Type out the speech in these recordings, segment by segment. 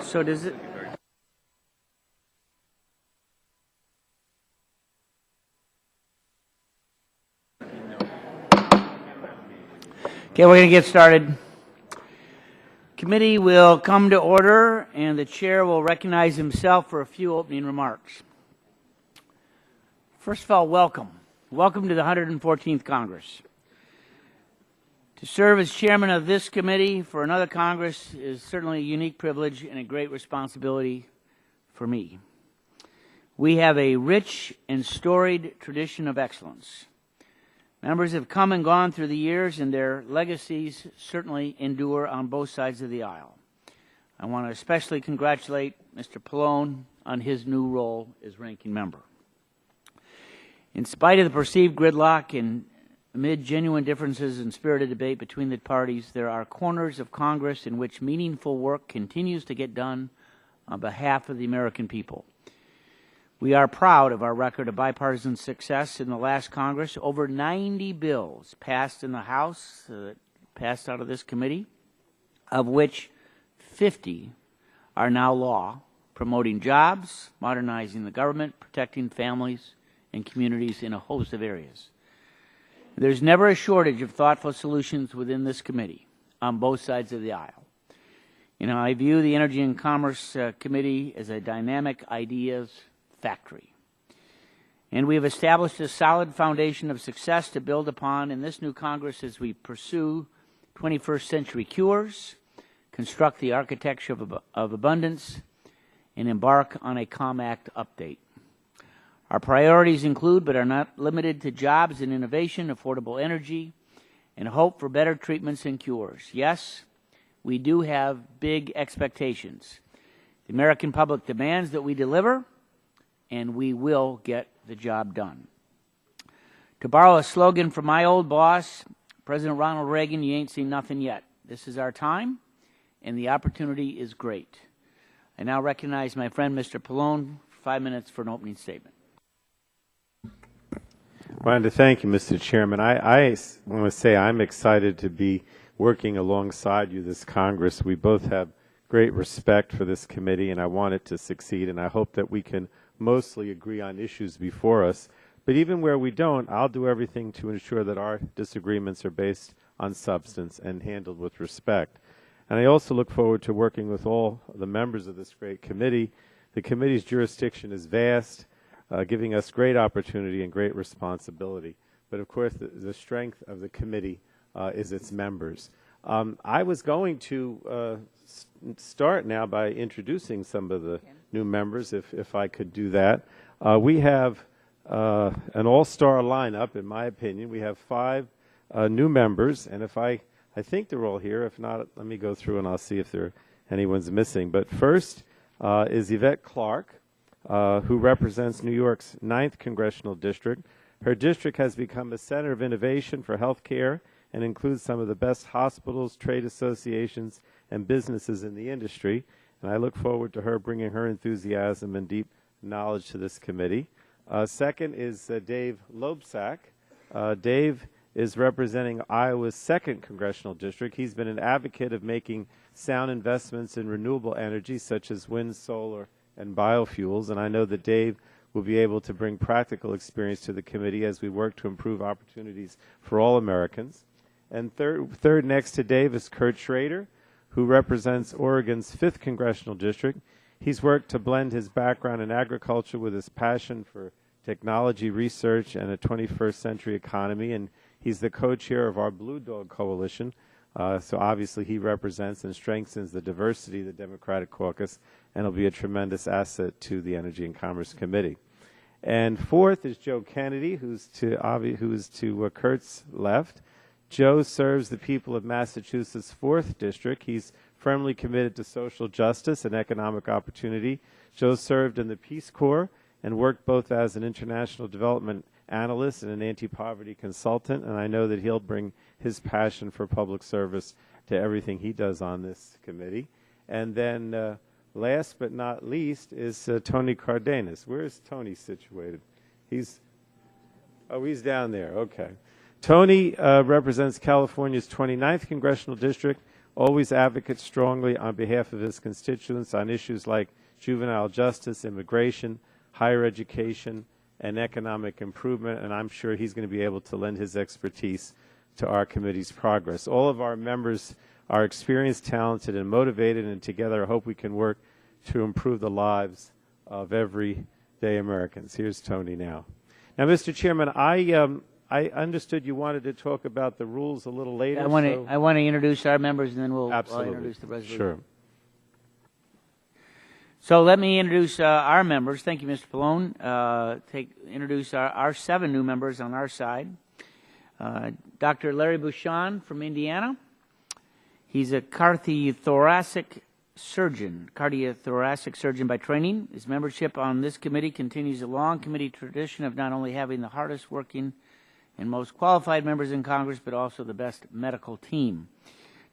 So does it? Okay, we're going to get started. Committee will come to order, and the chair will recognize himself for a few opening remarks. First of all, welcome. Welcome to the 114th Congress. To serve as chairman of this committee for another Congress is certainly a unique privilege and a great responsibility for me. We have a rich and storied tradition of excellence. Members have come and gone through the years, and their legacies certainly endure on both sides of the aisle. I want to especially congratulate Mr. Pallone on his new role as ranking member. In spite of the perceived gridlock and amid genuine differences in spirited debate between the parties, there are corners of Congress in which meaningful work continues to get done on behalf of the American people. We are proud of our record of bipartisan success in the last Congress. Over 90 bills passed in the House, passed out of this committee, of which 50 are now law, promoting jobs, modernizing the government, protecting families and communities in a host of areas. There's never a shortage of thoughtful solutions within this committee on both sides of the aisle. You know, I view the Energy and Commerce Committee as a dynamic ideas factory. And we have established a solid foundation of success to build upon in this new Congress as we pursue 21st century cures, construct the architecture of abundance, and embark on a COMACT update. Our priorities include, but are not limited to, jobs and innovation, affordable energy, and hope for better treatments and cures. Yes, we do have big expectations. The American public demands that we deliver, and we will get the job done. To borrow a slogan from my old boss, President Ronald Reagan, you ain't seen nothing yet. This is our time, and the opportunity is great. I now recognize my friend, Mr. Pallone, for 5 minutes for an opening statement. I wanted to thank you, Mr. Chairman. I want to say I'm excited to be working alongside you this Congress. We both have great respect for this committee, and I want it to succeed, and I hope that we can mostly agree on issues before us. But even where we don't, I'll do everything to ensure that our disagreements are based on substance and handled with respect. And I also look forward to working with all the members of this great committee. The committee's jurisdiction is vast, giving us great opportunity and great responsibility. But of course, the strength of the committee is its members. I was going to start now by introducing some of the new members, if I could do that. We have an all-star lineup, in my opinion. We have 5 new members, and I think they're all here. If not, let me go through and I'll see if anyone's missing. But first is Yvette Clark, who represents New York's 9th Congressional District. Her district has become a center of innovation for health care and includes some of the best hospitals, trade associations, and businesses in the industry. And I look forward to her bringing her enthusiasm and deep knowledge to this committee. Second is Dave Loebsack. Dave is representing Iowa's 2nd Congressional District. He's been an advocate of making sound investments in renewable energy, such as wind, solar, and biofuels. And I know that Dave will be able to bring practical experience to the committee as we work to improve opportunities for all Americans. And third next to Dave is Kurt Schrader, who represents Oregon's 5th Congressional District. He's worked to blend his background in agriculture with his passion for technology research and a 21st century economy, and he's the co-chair of our Blue Dog Coalition. So obviously he represents and strengthens the diversity of the Democratic caucus, and will be a tremendous asset to the Energy and Commerce Committee. And fourth is Joe Kennedy, who's to Kurt's left. Joe serves the people of Massachusetts' 4th District. He's firmly committed to social justice and economic opportunity. Joe served in the Peace Corps and worked both as an international development analyst and an anti-poverty consultant, and I know that he'll bring his passion for public service to everything he does on this committee. And then last but not least is Tony Cardenas. Where is Tony situated? He's down there. Okay. Tony represents California's 29th Congressional District, always advocates strongly on behalf of his constituents on issues like juvenile justice, immigration, higher education, and economic improvement, and I'm sure he's going to be able to lend his expertise to our committee's progress. All of our members are experienced, talented, and motivated, and together I hope we can work to improve the lives of everyday Americans. Here's Tony now. Now, Mr. Chairman, I understood you wanted to talk about the rules a little later. I want to introduce our members, and then we'll introduce the resolution. Sure. So let me introduce our members. Thank you, Mr. Pallone. Introduce our 7 new members on our side. Dr. Larry Bouchon from Indiana. He's a cardiothoracic surgeon by training. His membership on this committee continues a long committee tradition of not only having the hardest working and most qualified members in Congress, but also the best medical team.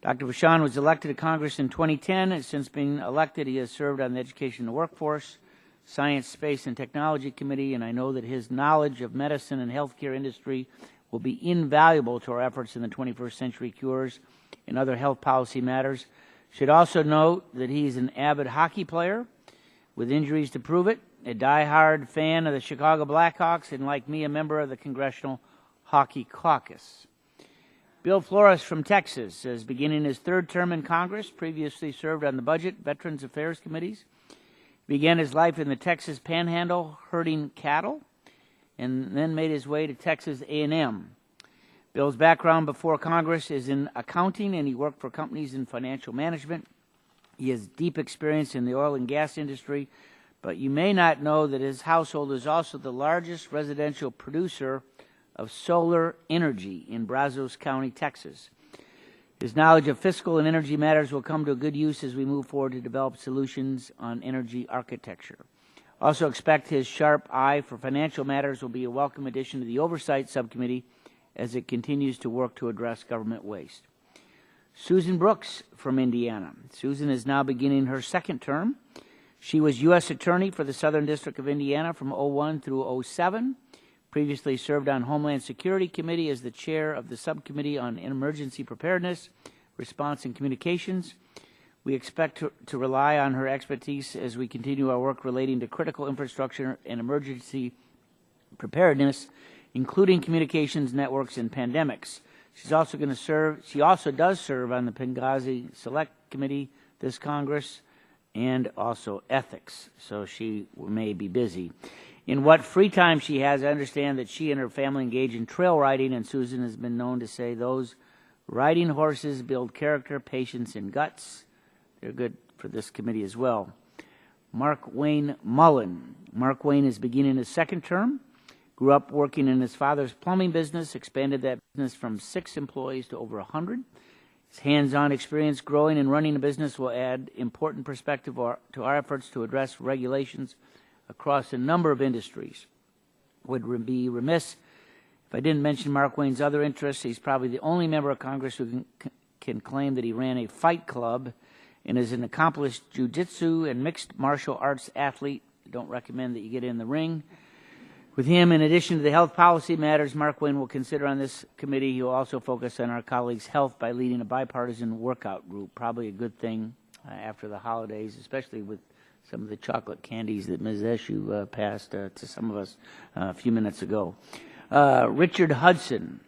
Dr. Bouchon was elected to Congress in 2010, and since being elected, he has served on the Education and the Workforce, Science, Space, and Technology Committee, and I know that his knowledge of medicine and healthcare industry will be invaluable to our efforts in the 21st century cures and other health policy matters. Should also note that he's an avid hockey player with injuries to prove it, a diehard fan of the Chicago Blackhawks, and like me, a member of the Congressional Hockey Caucus. Bill Flores from Texas is beginning his 3rd term in Congress, previously served on the Budget, Veterans Affairs Committees, began his life in the Texas Panhandle herding cattle, and then made his way to Texas A&M. Bill's background before Congress is in accounting, and he worked for companies in financial management. He has deep experience in the oil and gas industry, but you may not know that his household is also the largest residential producer of solar energy in Brazos County, Texas. His knowledge of fiscal and energy matters will come to good use as we move forward to develop solutions on energy architecture. Also expect his sharp eye for financial matters will be a welcome addition to the Oversight Subcommittee as it continues to work to address government waste. Susan Brooks from Indiana. Susan is now beginning her 2nd term. She was U.S. Attorney for the Southern District of Indiana from 2001 through 2007. Previously served on Homeland Security Committee as the chair of the Subcommittee on Emergency Preparedness, Response, and Communications. We expect to rely on her expertise as we continue our work relating to critical infrastructure and emergency preparedness, including communications networks and pandemics. She also does serve on the Benghazi Select Committee this Congress and also Ethics, so she may be busy. In what free time she has, I understand that she and her family engage in trail riding, and Susan has been known to say those riding horses build character, patience, and guts. They're good for this committee as well. Mark Wayne Mullen. Mark Wayne is beginning his 2nd term. Grew up working in his father's plumbing business, expanded that business from 6 employees to over 100. His hands-on experience growing and running a business will add important perspective to our efforts to address regulations across a number of industries. Would be remiss if I didn't mention Mark Wayne's other interests. He's probably the only member of Congress who can claim that he ran a fight club and is an accomplished jiu-jitsu and mixed martial arts athlete. I don't recommend that you get in the ring with him. In addition to the health policy matters Mark Wayne will consider on this committee, he will also focus on our colleagues' health by leading a bipartisan workout group. Probably a good thing after the holidays, especially with some of the chocolate candies that Ms. Eshu passed to some of us a few minutes ago. Richard Hudson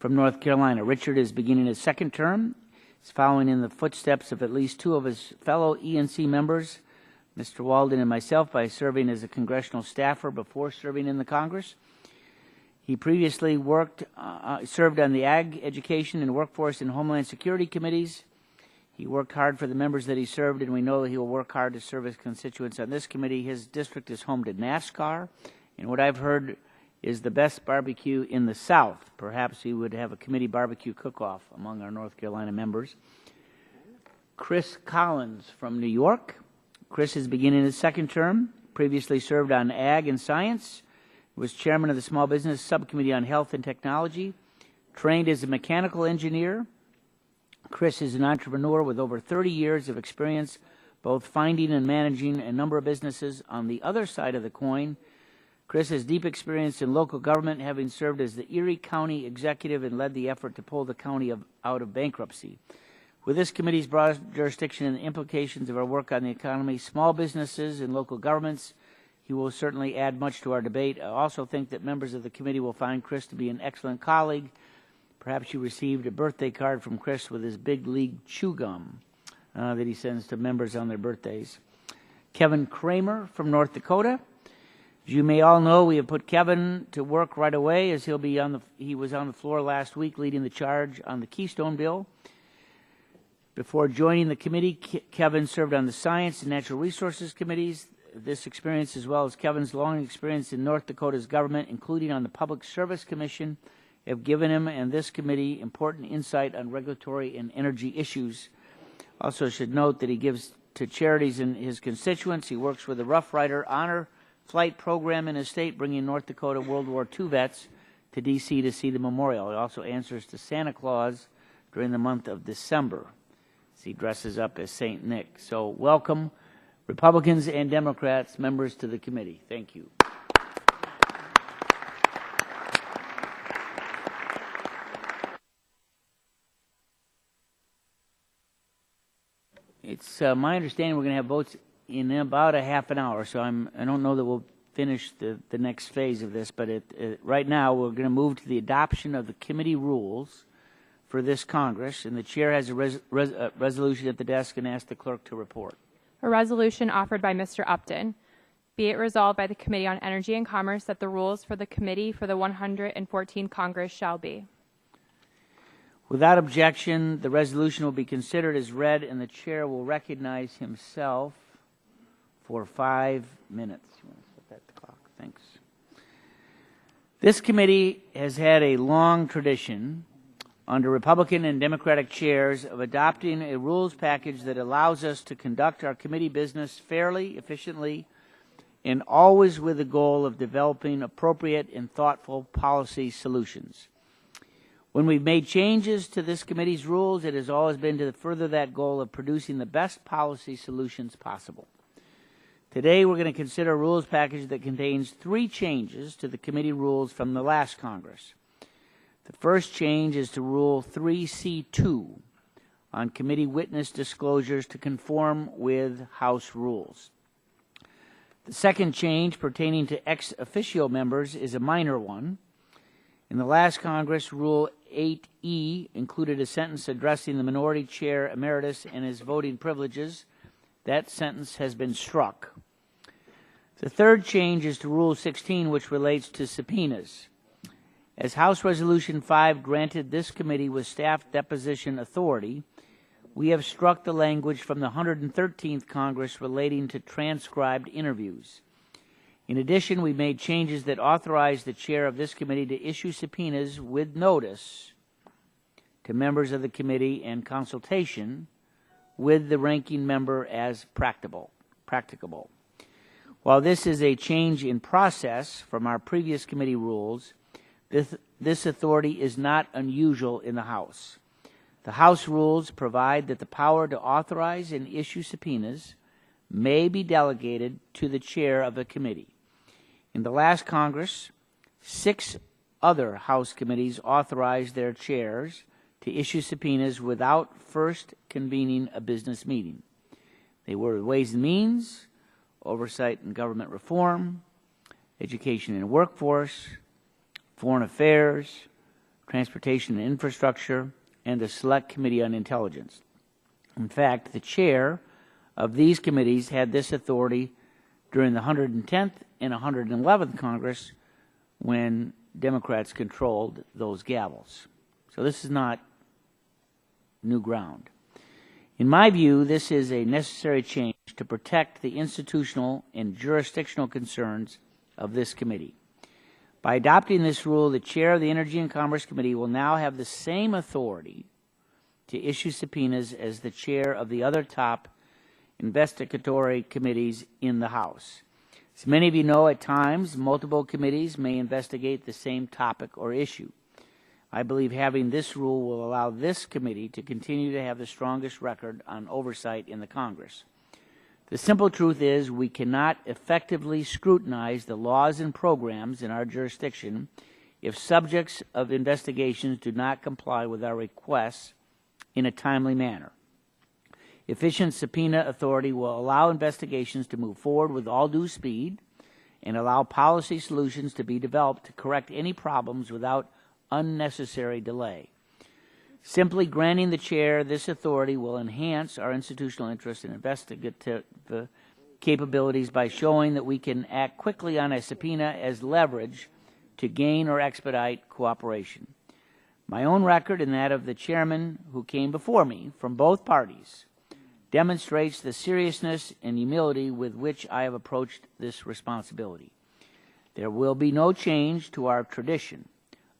from North Carolina. Richard is beginning his 2nd term. He's following in the footsteps of at least 2 of his fellow ENC members, Mr. Walden and myself, by serving as a congressional staffer before serving in the Congress. He previously served on the Ag, Education, and Workforce and Homeland Security Committees. He worked hard for the members that he served, and we know that he will work hard to serve his constituents on this committee. His district is home to NASCAR, and what I've heard is the best barbecue in the South. Perhaps he would have a committee barbecue cook-off among our North Carolina members. Chris Collins from New York. Chris is beginning his 2nd term. Previously served on Ag and Science. Was chairman of the Small Business Subcommittee on Health and Technology. Trained as a mechanical engineer. Chris is an entrepreneur with over 30 years of experience both finding and managing a number of businesses on the other side of the coin. Chris has deep experience in local government, having served as the Erie County Executive and led the effort to pull the county out of bankruptcy. With this committee's broad jurisdiction and the implications of our work on the economy, small businesses, and local governments, he will certainly add much to our debate. I also think that members of the committee will find Chris to be an excellent colleague. Perhaps you received a birthday card from Chris with his big league chew gum that he sends to members on their birthdays. Kevin Kramer from North Dakota. As you may all know, we have put Kevin to work right away, as he was on the floor last week leading the charge on the Keystone Bill. Before joining the committee, Kevin served on the Science and Natural Resources Committees. This experience, as well as Kevin's long experience in North Dakota's government, including on the Public Service Commission, have given him and this committee important insight on regulatory and energy issues. Also should note that he gives to charities in his constituents. He works with the Rough Rider Honor Flight Program in his state, bringing North Dakota World War II vets to D.C. to see the memorial. He also answers to Santa Claus during the month of December, as he dresses up as St. Nick. So welcome, Republicans and Democrats, members to the committee. Thank you. It's my understanding we're going to have votes in about a half an hour, so I don't know that we'll finish the next phase of this, but right now we're going to move to the adoption of the committee rules for this Congress, and the chair has a resolution at the desk and asks the clerk to report. A resolution offered by Mr. Upton. Be it resolved by the Committee on Energy and Commerce that the rules for the committee for the 114th Congress shall be. Without objection, the resolution will be considered as read, and the chair will recognize himself for 5 minutes. You want to set that clock? Thanks. This committee has had a long tradition under Republican and Democratic chairs of adopting a rules package that allows us to conduct our committee business fairly, efficiently, and always with the goal of developing appropriate and thoughtful policy solutions. When we've made changes to this committee's rules, it has always been to further that goal of producing the best policy solutions possible. Today, we're going to consider a rules package that contains 3 changes to the committee rules from the last Congress. The first change is to Rule 3C2 on committee witness disclosures to conform with House rules. The second change pertaining to ex officio members is a minor one. In the last Congress, Rule 8E included a sentence addressing the minority chair emeritus and his voting privileges. That sentence has been struck. The third change is to Rule 16, which relates to subpoenas. As House Resolution 5 granted this committee with staff deposition authority, we have struck the language from the 113th Congress relating to transcribed interviews. In addition, we made changes that authorize the chair of this committee to issue subpoenas with notice to members of the committee and consultation with the ranking member as practicable. While this is a change in process from our previous committee rules, this authority is not unusual in the House. The House rules provide that the power to authorize and issue subpoenas may be delegated to the chair of the committee. In the last Congress, 6 other House committees authorized their chairs to issue subpoenas without first convening a business meeting. They were Ways and Means, Oversight and Government Reform, Education and Workforce, Foreign Affairs, Transportation and Infrastructure, and the Select Committee on Intelligence. In fact, the chair of these committees had this authority during the 110th and 111th Congress when Democrats controlled those gavels. So this is not new ground. In my view, this is a necessary change to protect the institutional and jurisdictional concerns of this committee. By adopting this rule, the chair of the Energy and Commerce Committee will now have the same authority to issue subpoenas as the chair of the other top investigatory committees in the House. As many of you know, at times, multiple committees may investigate the same topic or issue. I believe having this rule will allow this committee to continue to have the strongest record on oversight in the Congress. The simple truth is we cannot effectively scrutinize the laws and programs in our jurisdiction if subjects of investigations do not comply with our requests in a timely manner. Efficient subpoena authority will allow investigations to move forward with all due speed and allow policy solutions to be developed to correct any problems without unnecessary delay. Simply granting the chair this authority will enhance our institutional interest and investigative capabilities by showing that we can act quickly on a subpoena as leverage to gain or expedite cooperation. My own record and that of the chairman who came before me from both parties demonstrates the seriousness and humility with which I have approached this responsibility. There will be no change to our tradition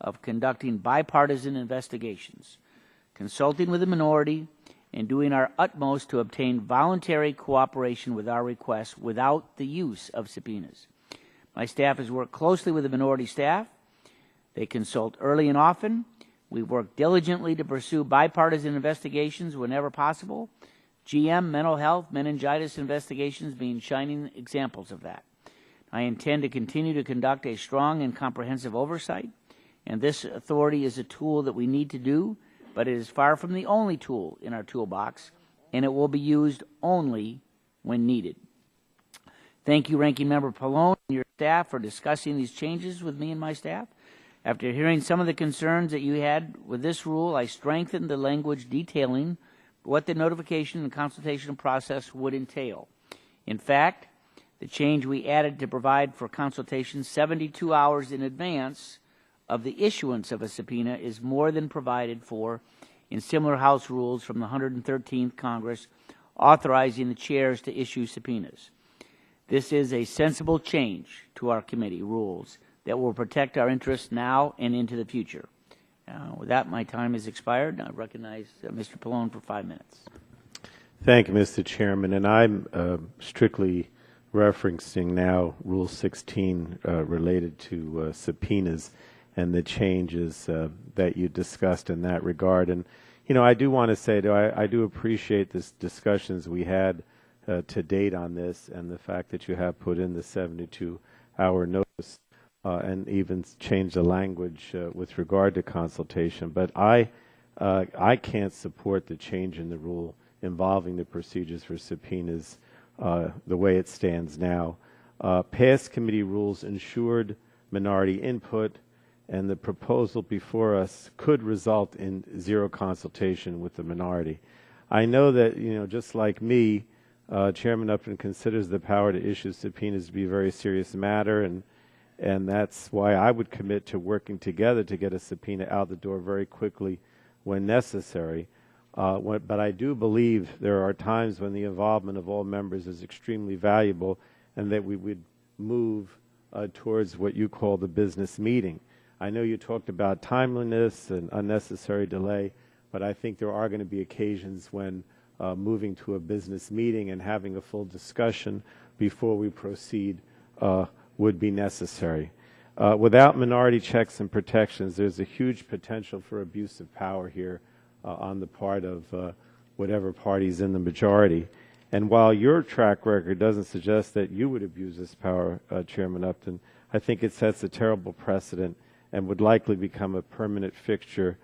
of conducting bipartisan investigations, consulting with the minority, and doing our utmost to obtain voluntary cooperation with our requests without the use of subpoenas. My staff has worked closely with the minority staff. They consult early and often. We work diligently to pursue bipartisan investigations whenever possible. GM, mental health, meningitis investigations being shining examples of that. I intend to continue to conduct a strong and comprehensive oversight, and this authority is a tool that we need to do, but it is far from the only tool in our toolbox, and it will be used only when needed. Thank you, Ranking Member Pallone and your staff, for discussing these changes with me and my staff. After hearing some of the concerns that you had with this rule, I strengthened the language detailing what the notification and consultation process would entail. In fact, the change we added to provide for consultation 72 hours in advance of the issuance of a subpoena is more than provided for in similar House rules from the 113th Congress authorizing the chairs to issue subpoenas. This is a sensible change to our committee rules that will protect our interests now and into the future. With that, my time has expired. I recognize Mr. Pallone for 5 minutes. Thank you, Mr. Chairman. And I'm strictly referencing now Rule 16 related to subpoenas and the changes that you discussed in that regard. And, you know, I do want to say, I do appreciate the discussions we had to date on this and the fact that you have put in the 72-hour notice and even changed the language with regard to consultation. But I can't support the change in the rule involving the procedures for subpoenas the way it stands now. Past committee rules ensured minority input, and the proposal before us could result in zero consultation with the minority. I know that, you know, just like me, Chairman Upton considers the power to issue subpoenas to be a very serious matter, and that's why I would commit to working together to get a subpoena out the door very quickly when necessary. But I do believe there are times when the involvement of all members is extremely valuable, and that we would move towards what you call the business meeting. I know you talked about timeliness and unnecessary delay, but I think there are going to be occasions when moving to a business meeting and having a full discussion before we proceed would be necessary. Without minority checks and protections, there's a huge potential for abuse of power here on the part of whatever party's in the majority. And while your track record doesn't suggest that you would abuse this power, Chairman Upton, I think it sets a terrible precedent and would likely become a permanent fixture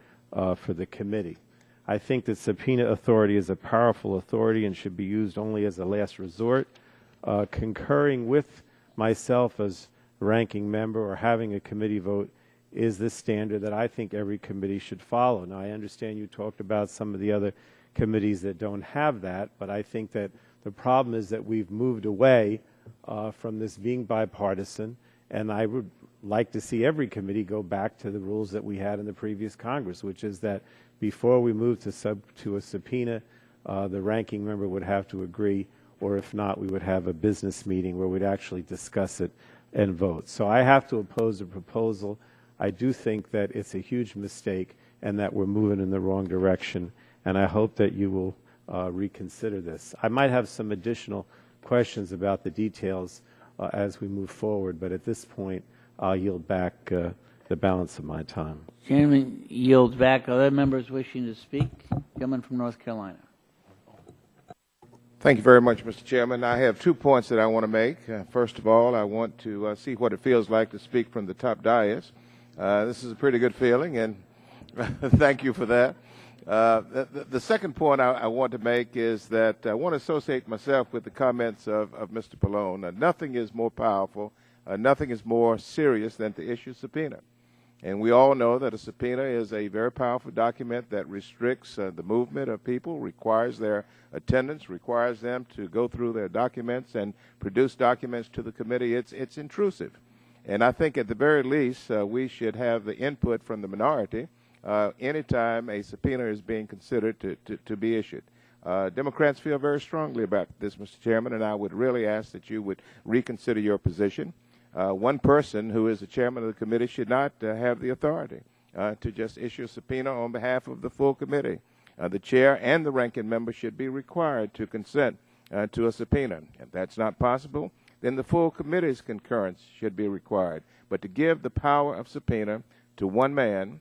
for the committee. I think that subpoena authority is a powerful authority and should be used only as a last resort. Concurring with myself as ranking member or having a committee vote is the standard that I think every committee should follow. Now, I understand you talked about some of the other committees that don't have that, but I think that the problem is that we've moved away from this being bipartisan, and I would like to see every committee go back to the rules that we had in the previous Congress, which is that before we move to a subpoena, the ranking member would have to agree, or if not, we would have a business meeting where we'd actually discuss it and vote. So I have to oppose the proposal. I do think that it's a huge mistake and that we're moving in the wrong direction, and I hope that you will reconsider this. I might have some additional questions about the details as we move forward, but at this point, I'll yield back the balance of my time. Chairman yields back. Other members wishing to speak? Gentleman from North Carolina. Thank you very much, Mr. Chairman. I have 2 points that I want to make. First of all, I want to see what it feels like to speak from the top dais. This is a pretty good feeling, and thank you for that. The second point I want to make is that I want to associate myself with the comments of Mr. Pallone. Nothing is more powerful, nothing is more serious than to issue a subpoena. And we all know that a subpoena is a very powerful document that restricts the movement of people, requires their attendance, requires them to go through their documents and produce documents to the committee. It's intrusive. And I think at the very least, we should have the input from the minority anytime a subpoena is being considered to be issued. Democrats feel very strongly about this, Mr. Chairman, and I would really ask that you would reconsider your position. One person who is the chairman of the committee should not have the authority to just issue a subpoena on behalf of the full committee. The chair and the ranking member should be required to consent to a subpoena. If that's not possible, then the full committee's concurrence should be required. But to give the power of subpoena to one man,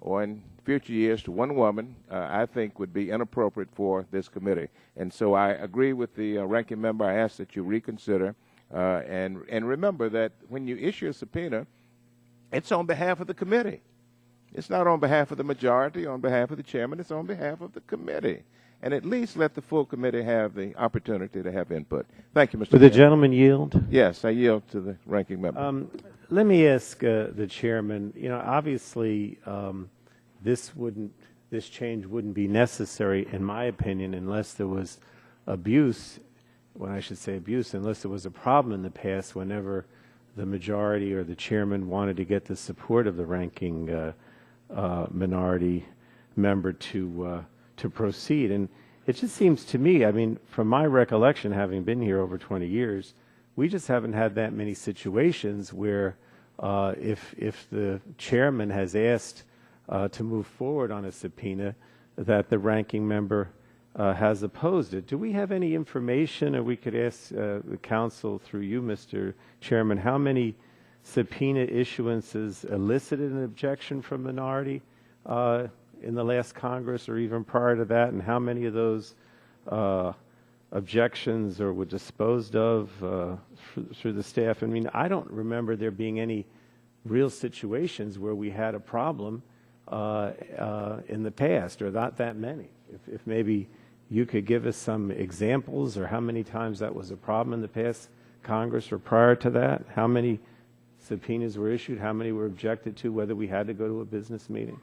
or in future years to one woman, I think would be inappropriate for this committee. And so I agree with the ranking member. I ask that you reconsider. And remember that when you issue a subpoena, it's on behalf of the committee. It's not on behalf of the majority, on behalf of the chairman. It's on behalf of the committee. And at least let the full committee have the opportunity to have input. Thank you, Mr. Would the Chairman. gentleman yield? Yes, I yield to the ranking member. Let me ask the chairman, obviously this change wouldn't be necessary, in my opinion, unless there was abuse. When I should say abuse, unless there was a problem in the past whenever the majority or the chairman wanted to get the support of the ranking minority member to proceed. And it just seems to me, I mean, from my recollection, having been here over 20 years, we just haven't had that many situations where if the chairman has asked to move forward on a subpoena, that the ranking member has opposed it. Do we have any information, or we could ask the council through you, Mr. Chairman, how many subpoena issuances elicited an objection from minority in the last Congress or even prior to that, and how many of those objections were disposed of through the staff? I mean, I don't remember there being any real situations where we had a problem in the past, or not that many. If maybe you could give us some examples, or how many times that was a problem in the past Congress or prior to that, how many subpoenas were issued, how many were objected to, whether we had to go to a business meeting.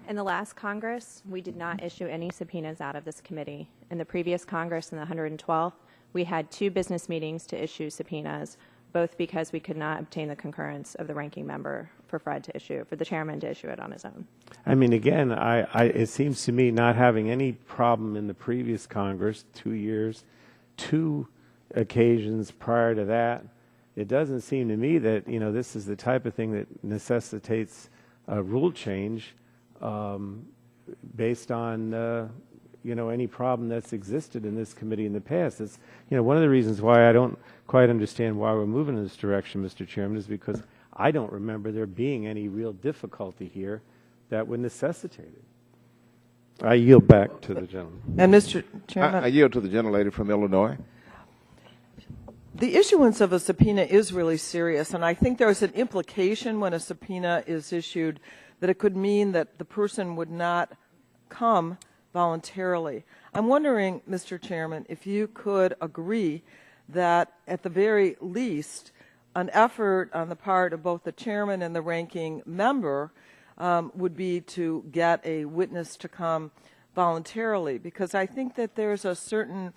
In the last Congress, we did not issue any subpoenas out of this committee. In the previous Congress, in the 112th, we had 2 business meetings to issue subpoenas, both because we could not obtain the concurrence of the ranking member for the chairman to issue it on his own. I mean, again, it seems to me, not having any problem in the previous Congress, 2 years, 2 occasions prior to that, it doesn't seem to me that, this is the type of thing that necessitates a rule change based on, any problem that's existed in this committee in the past. It's, one of the reasons why I don't quite understand why we're moving in this direction, Mr. Chairman, is because I don't remember there being any real difficulty here that would necessitate it. I yield back to the gentleman. And Mr. Chairman, I yield to the gentlelady from Illinois. the issuance of a subpoena is really serious, and I think there's an implication when a subpoena is issued that it could mean that the person would not come voluntarily. I'm wondering, Mr. Chairman, if you could agree that at the very least an effort on the part of both the chairman and the ranking member would be to get a witness to come voluntarily, because I think that there's a certain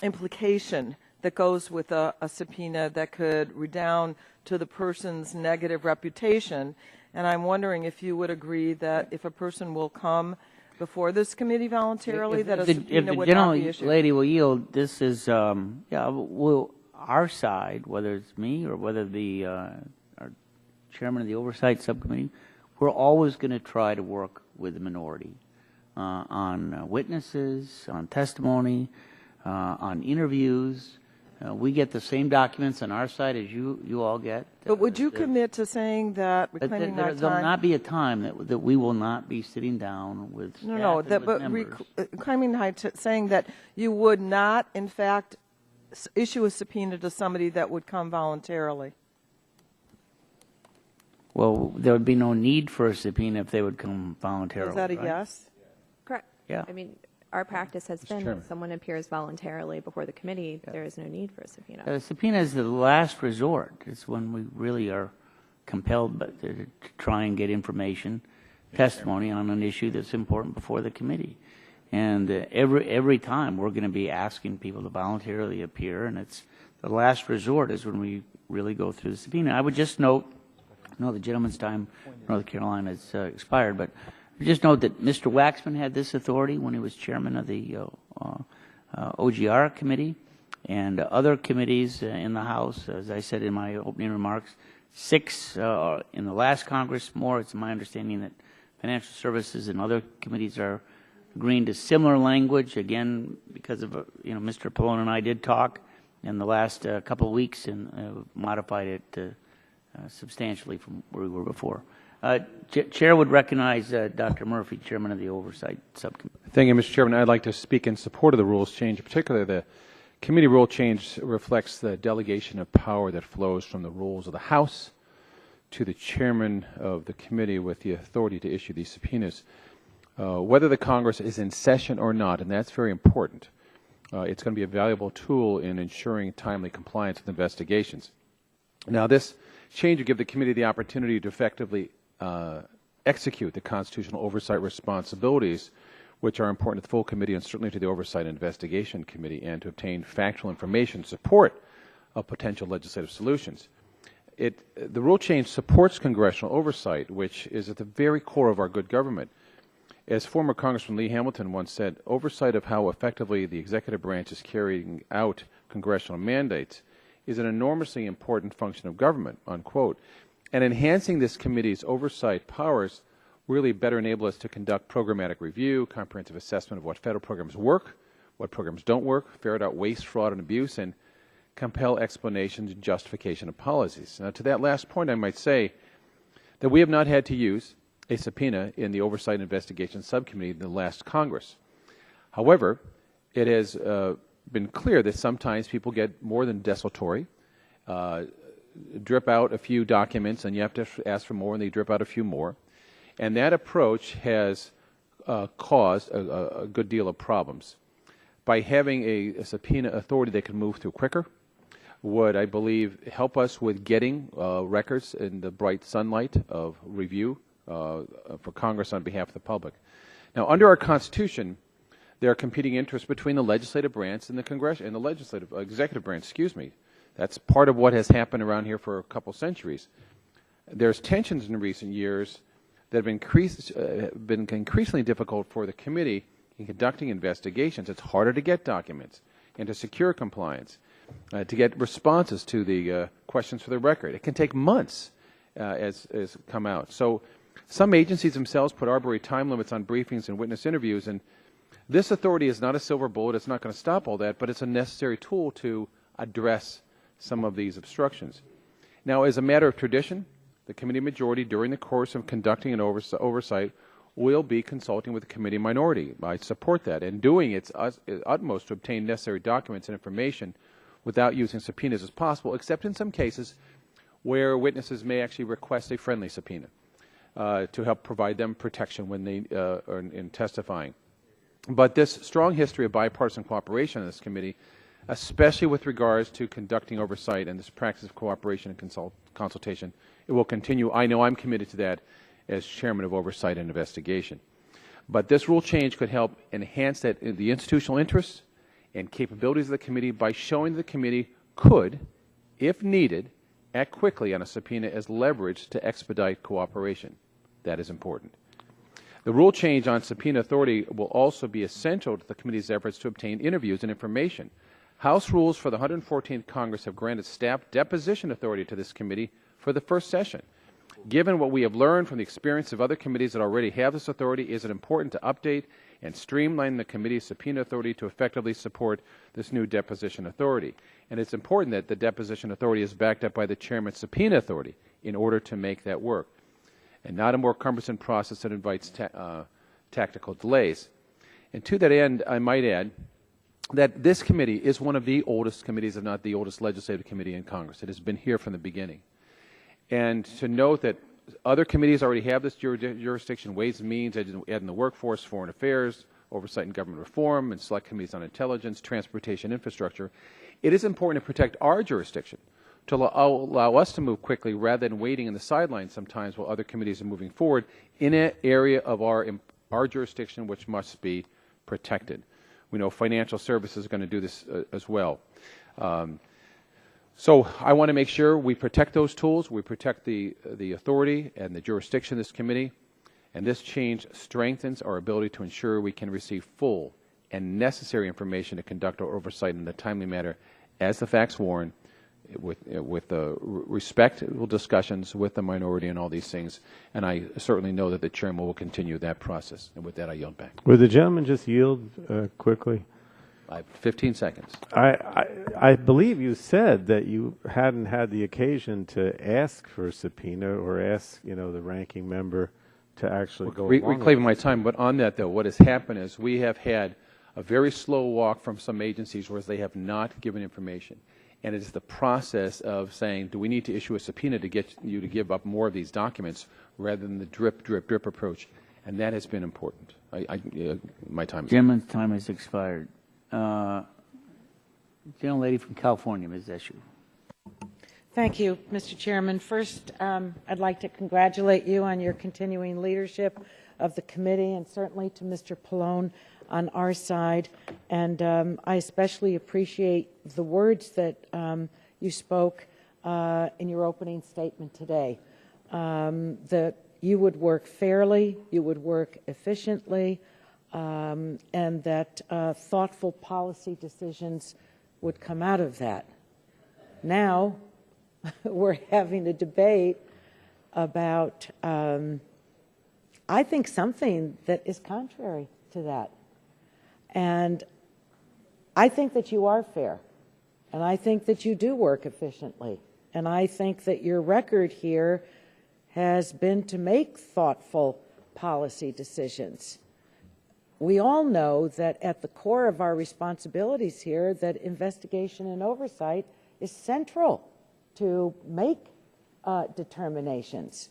implication that goes with a subpoena that could redound to the person's negative reputation. And I'm wondering if you would agree that if a person will come before this committee voluntarily, that a subpoena would not be issued. If the lady will yield, this is, our side, whether it's me or whether the our chairman of the Oversight Subcommittee, we're always going to try to work with the minority on witnesses, on testimony, on interviews. We get the same documents on our side as you all get. But would you commit to saying that But reclaiming that there'll time? not be a time that we will not be sitting down with staff No, and that, with but members. reclaiming saying that you would not, in fact, issue a subpoena to somebody that would come voluntarily. Well, there would be no need for a subpoena if they would come voluntarily. Is that a right? yes? Correct. Yeah. I mean, our practice has been Chairman. if someone appears voluntarily before the committee, there is no need for a subpoena. A subpoena is the last resort. It's when we really are compelled to try and get information, testimony on an issue that's important before the committee. And every time we're going to be asking people to voluntarily appear, and it's the last resort is when we really go through the subpoena. I would just note, I know the gentleman's time in North Carolina has expired, but just note that Mr. Waxman had this authority when he was chairman of the OGR committee and other committees in the House. As I said in my opening remarks, 6 in the last Congress. More, it's my understanding that financial services and other committees are agreeing to similar language. Again, because of Mr. Pallone and I did talk in the last couple of weeks and modified it substantially from where we were before. Chair would recognize Dr. Murphy, Chairman of the Oversight Subcommittee. Thank you, Mr. Chairman. I'd like to speak in support of the rules change. Particularly, the committee rule change reflects the delegation of power that flows from the rules of the House to the chairman of the committee with the authority to issue these subpoenas. Whether the Congress is in session or not, and that's very important, it's going to be a valuable tool in ensuring timely compliance with investigations. Now, this change will give the committee the opportunity to effectively execute the constitutional oversight responsibilities which are important to the full committee and certainly to the Oversight and Investigation Committee, and to obtain factual information in support of potential legislative solutions. The rule change supports congressional oversight, which is at the very core of our good government. As former Congressman Lee Hamilton once said, oversight of how effectively the executive branch is carrying out congressional mandates is an enormously important function of government, unquote. And enhancing this committee's oversight powers really better enable us to conduct programmatic review, comprehensive assessment of what federal programs work, what programs don't work, ferret out waste, fraud, and abuse, and compel explanations and justification of policies. Now, to that last point, I might say that we have not had to use a subpoena in the Oversight and Investigation Subcommittee in the last Congress. However, it has been clear that sometimes people get more than desultory, drip out a few documents, and you have to ask for more, and they drip out a few more. And that approach has caused a good deal of problems. By having a subpoena authority that can move through quicker would, I believe, help us with getting records in the bright sunlight of review for Congress on behalf of the public. Now, under our Constitution, there are competing interests between the legislative branch and the Congress and the legislative executive branch. Excuse me. That's part of what has happened around here for a couple centuries. There's tensions in recent years that have been increasingly difficult for the committee in conducting investigations. It's harder to get documents and to secure compliance, to get responses to the questions for the record. It can take months as come out. So some agencies themselves put arbitrary time limits on briefings and witness interviews, and this authority is not a silver bullet. It's not going to stop all that, but it's a necessary tool to address some of these obstructions. Now, as a matter of tradition, the committee majority, during the course of conducting an oversight, will be consulting with the committee minority. I support that, and doing its utmost to obtain necessary documents and information without using subpoenas as possible, except in some cases where witnesses may actually request a friendly subpoena to help provide them protection when they are in testifying. But this strong history of bipartisan cooperation in this committee, especially with regards to conducting oversight and this practice of cooperation and consultation, it will continue. I know I'm committed to that as Chairman of Oversight and Investigation. But this rule change could help enhance the institutional interests and capabilities of the committee by showing the committee could, if needed, act quickly on a subpoena as leverage to expedite cooperation. That is important. The rule change on subpoena authority will also be essential to the committee's efforts to obtain interviews and information. House rules for the 114th Congress have granted staff deposition authority to this committee for the first session. Given what we have learned from the experience of other committees that already have this authority, is it important to update and streamline the committee's subpoena authority to effectively support this new deposition authority. And it's important that the deposition authority is backed up by the chairman's subpoena authority in order to make that work, and not a more cumbersome process that invites tactical delays. And to that end, I might add that this committee is one of the oldest committees, if not the oldest legislative committee in Congress. It has been here from the beginning. And to note that other committees already have this jurisdiction: Ways and Means, Ed in the Workforce, Foreign Affairs, Oversight and Government Reform, and Select Committees on Intelligence, Transportation, Infrastructure. It is important to protect our jurisdiction, to allow us to move quickly rather than waiting in the sidelines sometimes while other committees are moving forward in an area of our jurisdiction which must be protected. We know financial services are going to do this as well. So I want to make sure we protect those tools, we protect the authority and the jurisdiction of this committee, and this change strengthens our ability to ensure we can receive full and necessary information to conduct our oversight in a timely manner as the facts warrant, with respectful discussions with the minority and all these things. And I certainly know that the chairman will continue that process. And with that, I yield back. Would the gentleman just yield quickly? I have 15 seconds. I believe you said that you hadn't had the occasion to ask for a subpoena or ask, the ranking member to actually go along with Reclaiming my time, but on that, though, what has happened is we have had a very slow walk from some agencies where they have not given information. And it is the process of saying, do we need to issue a subpoena to get you to give up more of these documents rather than the drip, drip, drip approach? And that has been important. My time is up. Gentleman's time has expired. Gentlelady from California, Ms. Eshu. Thank you, Mr. Chairman. First, I'd like to congratulate you on your continuing leadership of the committee, and certainly to Mr. Pallone on our side. And I especially appreciate the words that you spoke in your opening statement today, that you would work fairly, you would work efficiently, and that thoughtful policy decisions would come out of that. Now, we're having a debate about, I think, something that is contrary to that. And I think that you are fair, and I think that you do work efficiently, and I think that your record here has been to make thoughtful policy decisions. We all know that at the core of our responsibilities here, that investigation and oversight is central to make determinations,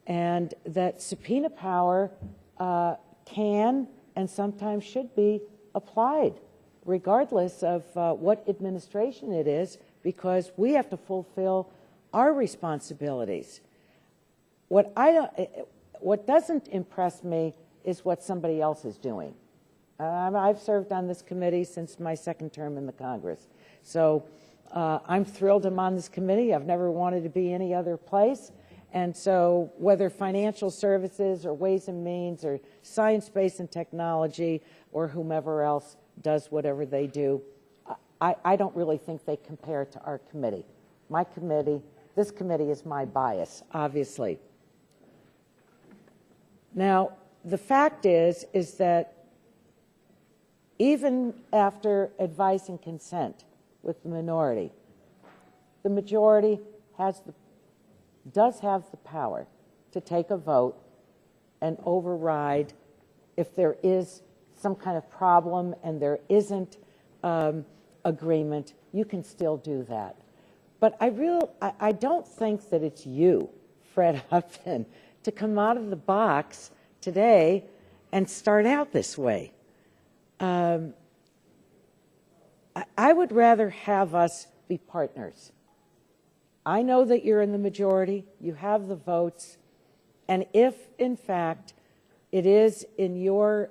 and that subpoena power can and sometimes should be applied regardless of what administration it is, because we have to fulfill our responsibilities. What doesn't impress me is what somebody else is doing. I've served on this committee since my second term in the Congress. So I'm thrilled I'm on this committee. I've never wanted to be any other place. And so whether financial services or Ways and Means or science, space, and technology or whomever else does whatever they do, I don't really think they compare to our committee. My committee, this committee is my bias, obviously. Now, the fact is that even after advice and consent with the minority, the majority does have the power to take a vote and override if there is some kind of problem and there isn't agreement. You can still do that. But I don't think that it's you, Fred Upton, to come out of the box today and start out this way. I would rather have us be partners. I know that you're in the majority, you have the votes, and if, in fact, it is in your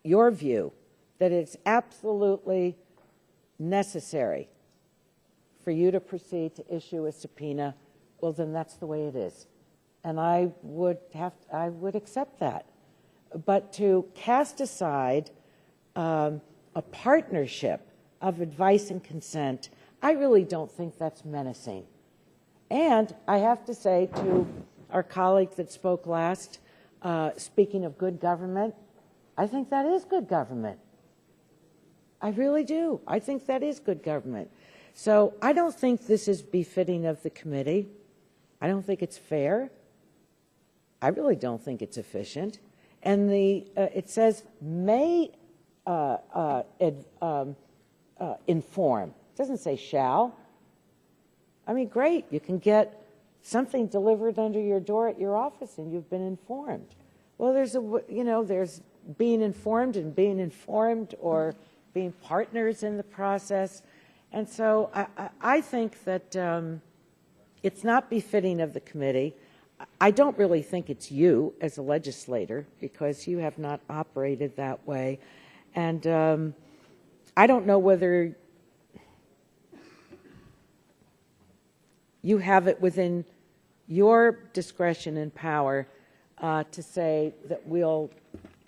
view that it's absolutely necessary for you to proceed to issue a subpoena, well, then that's the way it is. And I would accept that. But to cast aside a partnership of advice and consent, I really don't think that's menacing. And I have to say to our colleague that spoke last, speaking of good government, I think that is good government. I really do. I think that is good government. So I don't think this is befitting of the committee. I don't think it's fair. I really don't think it's efficient. And it says may inform. It doesn't say shall. I mean, great. You can get something delivered under your door at your office and you've been informed. Well, there's being informed and being informed or being partners in the process. And so I think that it's not befitting of the committee. I don't really think it's you as a legislator because you have not operated that way. And I don't know whether you have it within your discretion and power to say that we'll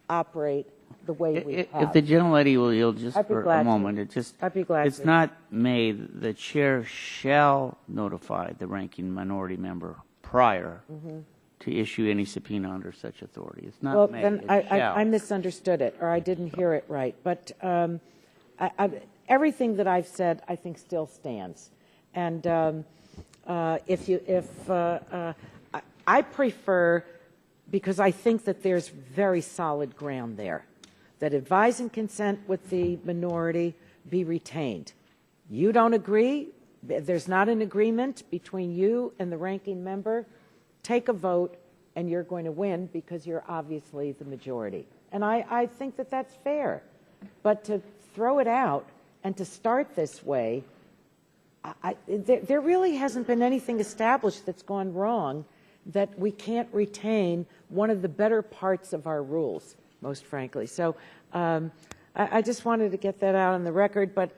operate the way we have. If the gentlelady will yield just I'd be for glad a to. moment, I'd be glad it's to. not may. The chair shall notify the ranking minority member prior to issue any subpoena under such authority. It's not Well, may. then It's shall. I misunderstood it, or I didn't hear it right. But everything that I've said, I think, still stands. And I prefer, because I think that there's very solid ground there, that advise and consent with the minority be retained. You don't agree, there's not an agreement between you and the ranking member, take a vote and you're going to win because you're obviously the majority. And I think that that's fair. But to throw it out and to start this way, there really hasn't been anything established that's gone wrong that we can't retain one of the better parts of our rules, most frankly. So I just wanted to get that out on the record. But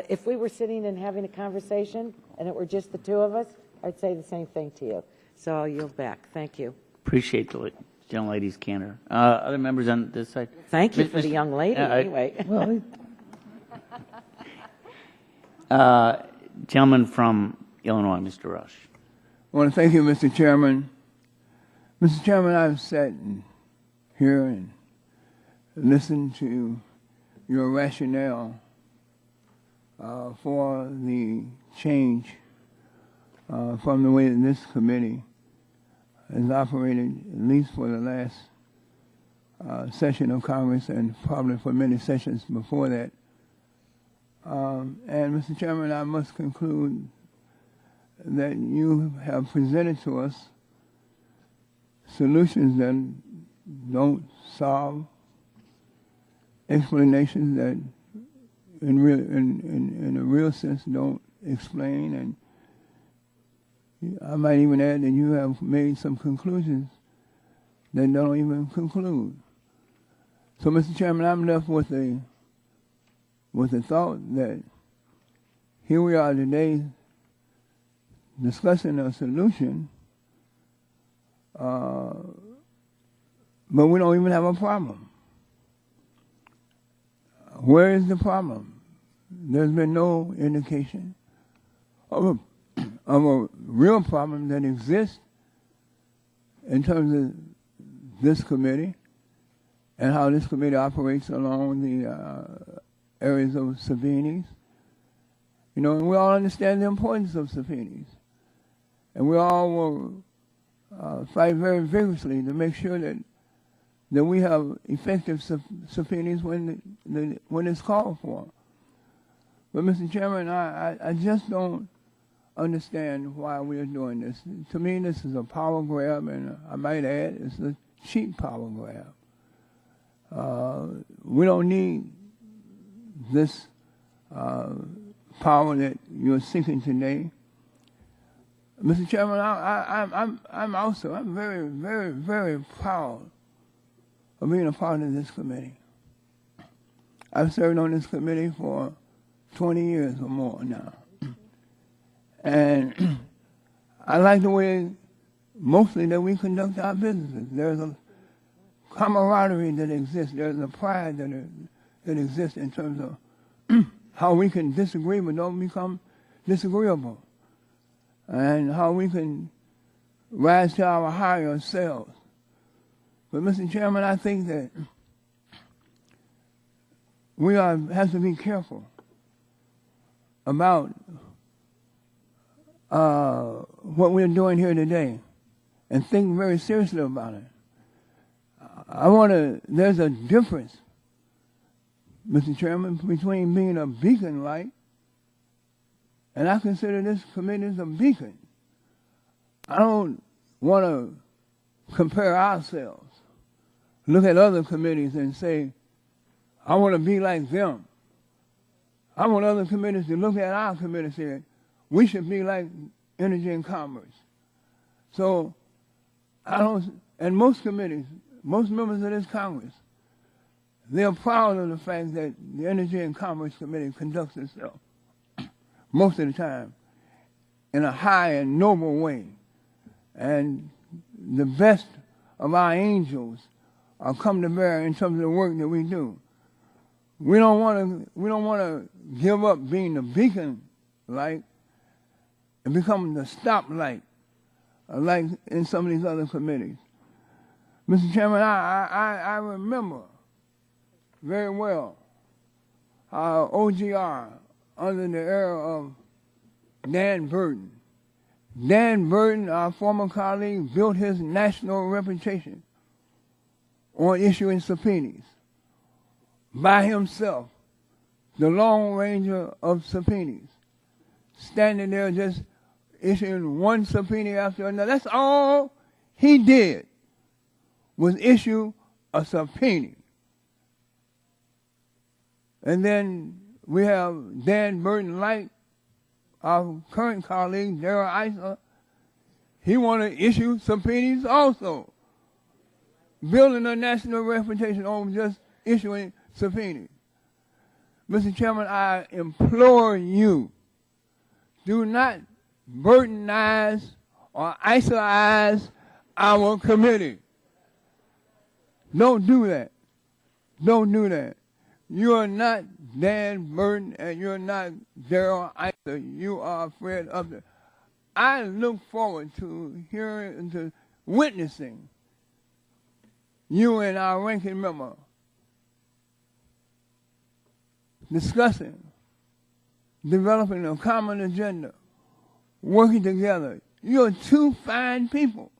if we were sitting and having a conversation and it were just the two of us, I'd say the same thing to you. So I'll yield back. Thank you. Appreciate the gentlelady's candor. Other members on this side? Thank you for the young lady, anyway. Gentleman from Illinois, Mr. Rush. I want to thank you, Mr. Chairman. Mr. Chairman, I've sat here and listened to your rationale for the change from the way that this committee has operated, at least for the last session of Congress and probably for many sessions before that. And Mr. Chairman, I must conclude that you have presented to us solutions that don't solve, explanations that in a real sense don't explain, and I might even add that you have made some conclusions that don't even conclude. So, Mr. Chairman, I'm left with the thought that here we are today discussing a solution, but we don't even have a problem. Where is the problem? There's been no indication of a real problem that exists in terms of this committee and how this committee operates along the areas of subpoenas. You know, and we all understand the importance of subpoenas. And we all will fight very vigorously to make sure that we have effective subpoenas when it's called for. But, Mr. Chairman, I just don't understand why we are doing this. To me, this is a power grab, and I might add, it's a cheap power grab. We don't need this power that you're seeking today. Mr. Chairman, I'm very, very, very proud of being a part of this committee. I've served on this committee for 20 years or more now. And I like the way mostly that we conduct our businesses. There's a camaraderie that exists. There's a pride that exists in terms of how we can disagree but don't become disagreeable, and how we can rise to our higher selves. But, Mr. Chairman, I think that we have to be careful about what we're doing here today and think very seriously about it. There's a difference, Mr. Chairman, between being a beacon light, and I consider this committee as a beacon. I don't want to compare ourselves, look at other committees and say, I want to be like them. I want other committees to look at our committee and say, we should be like Energy and Commerce. So, and most committees, most members of this Congress, they're proud of the fact that the Energy and Commerce Committee conducts itself most of the time in a high and noble way. And the best of our angels are come to bear in terms of the work that we do. We don't want to give up being the beacon light and become the stoplight like in some of these other committees. Mr. Chairman, I remember very well how OGR, under the era of Dan Burton, our former colleague, built his national reputation on issuing subpoenas by himself, the Long Ranger of subpoenas, standing there just issuing one subpoena after another. That's all he did, was issue a subpoena. And then we have Dan Burton Light, our current colleague, Darrell Issa. He want to issue subpoenas also, building a national reputation on just issuing subpoenas. Mr. Chairman, I implore you, do not Burtonize or Issa-ize our committee. Don't do that. Don't do that. You are not Dan Burton and you're not Darrell Issa. You are Fred Upton. I look forward to hearing and to witnessing you and our ranking member discussing, developing a common agenda, working together. You're two fine people.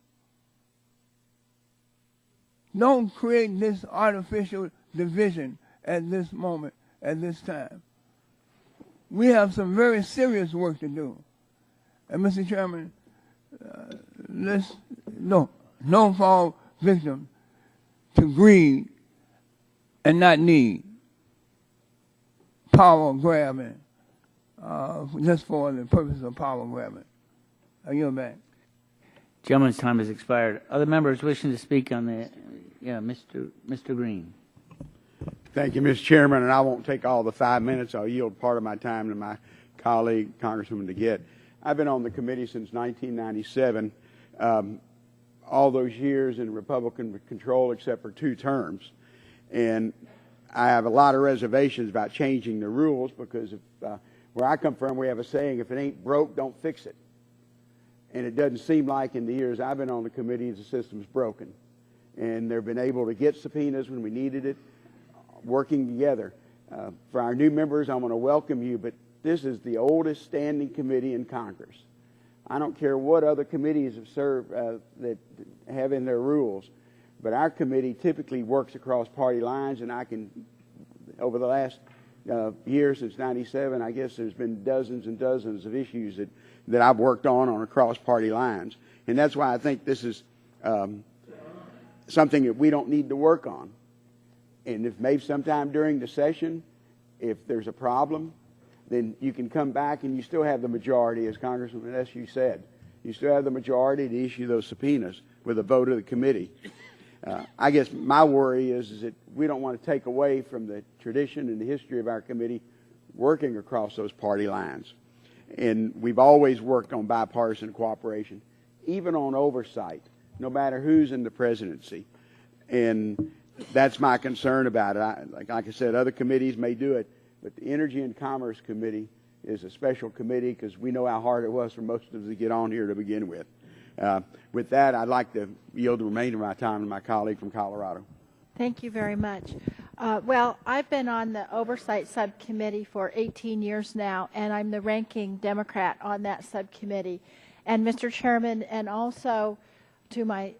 Don't create this artificial division at this moment, at this time. We have some very serious work to do. And Mr. Chairman, don't fall victim to greed and not need, power grabbing, just for the purpose of power grabbing. I yield back. Gentleman's time has expired. Other members wishing to speak on the, Mr. Green. Thank you, Mr. Chairman, and I won't take all the 5 minutes. I'll yield part of my time to my colleague, Congresswoman DeGette. I've been on the committee since 1997, all those years in Republican control except for 2 terms. And I have a lot of reservations about changing the rules because where I come from, we have a saying, if it ain't broke, don't fix it. And it doesn't seem like in the years I've been on the committee, the system's broken. And they've been able to get subpoenas when we needed it, working together. For our new members, I want to welcome you, but this is the oldest standing committee in Congress. I don't care what other committees have served that have in their rules, but our committee typically works across party lines, and I can, over the last year since '97, I guess there's been dozens and dozens of issues that I've worked on across party lines, and that's why I think this is something that we don't need to work on. And if maybe sometime during the session, if there's a problem, then you can come back and you still have the majority, as Congressman Eskew said. You still have the majority to issue those subpoenas with a vote of the committee. I guess my worry is that we don't want to take away from the tradition and the history of our committee working across those party lines. And we've always worked on bipartisan cooperation, even on oversight, no matter who's in the presidency. And that's my concern about it. Like I said, other committees may do it, but the Energy and Commerce Committee is a special committee because we know how hard it was for most of us to get on here to begin with. With that, I'd like to yield the remainder of my time to my colleague from Colorado. Thank you very much. Well, I've been on the Oversight Subcommittee for 18 years now, and I'm the ranking Democrat on that subcommittee. And Mr. Chairman, and also to my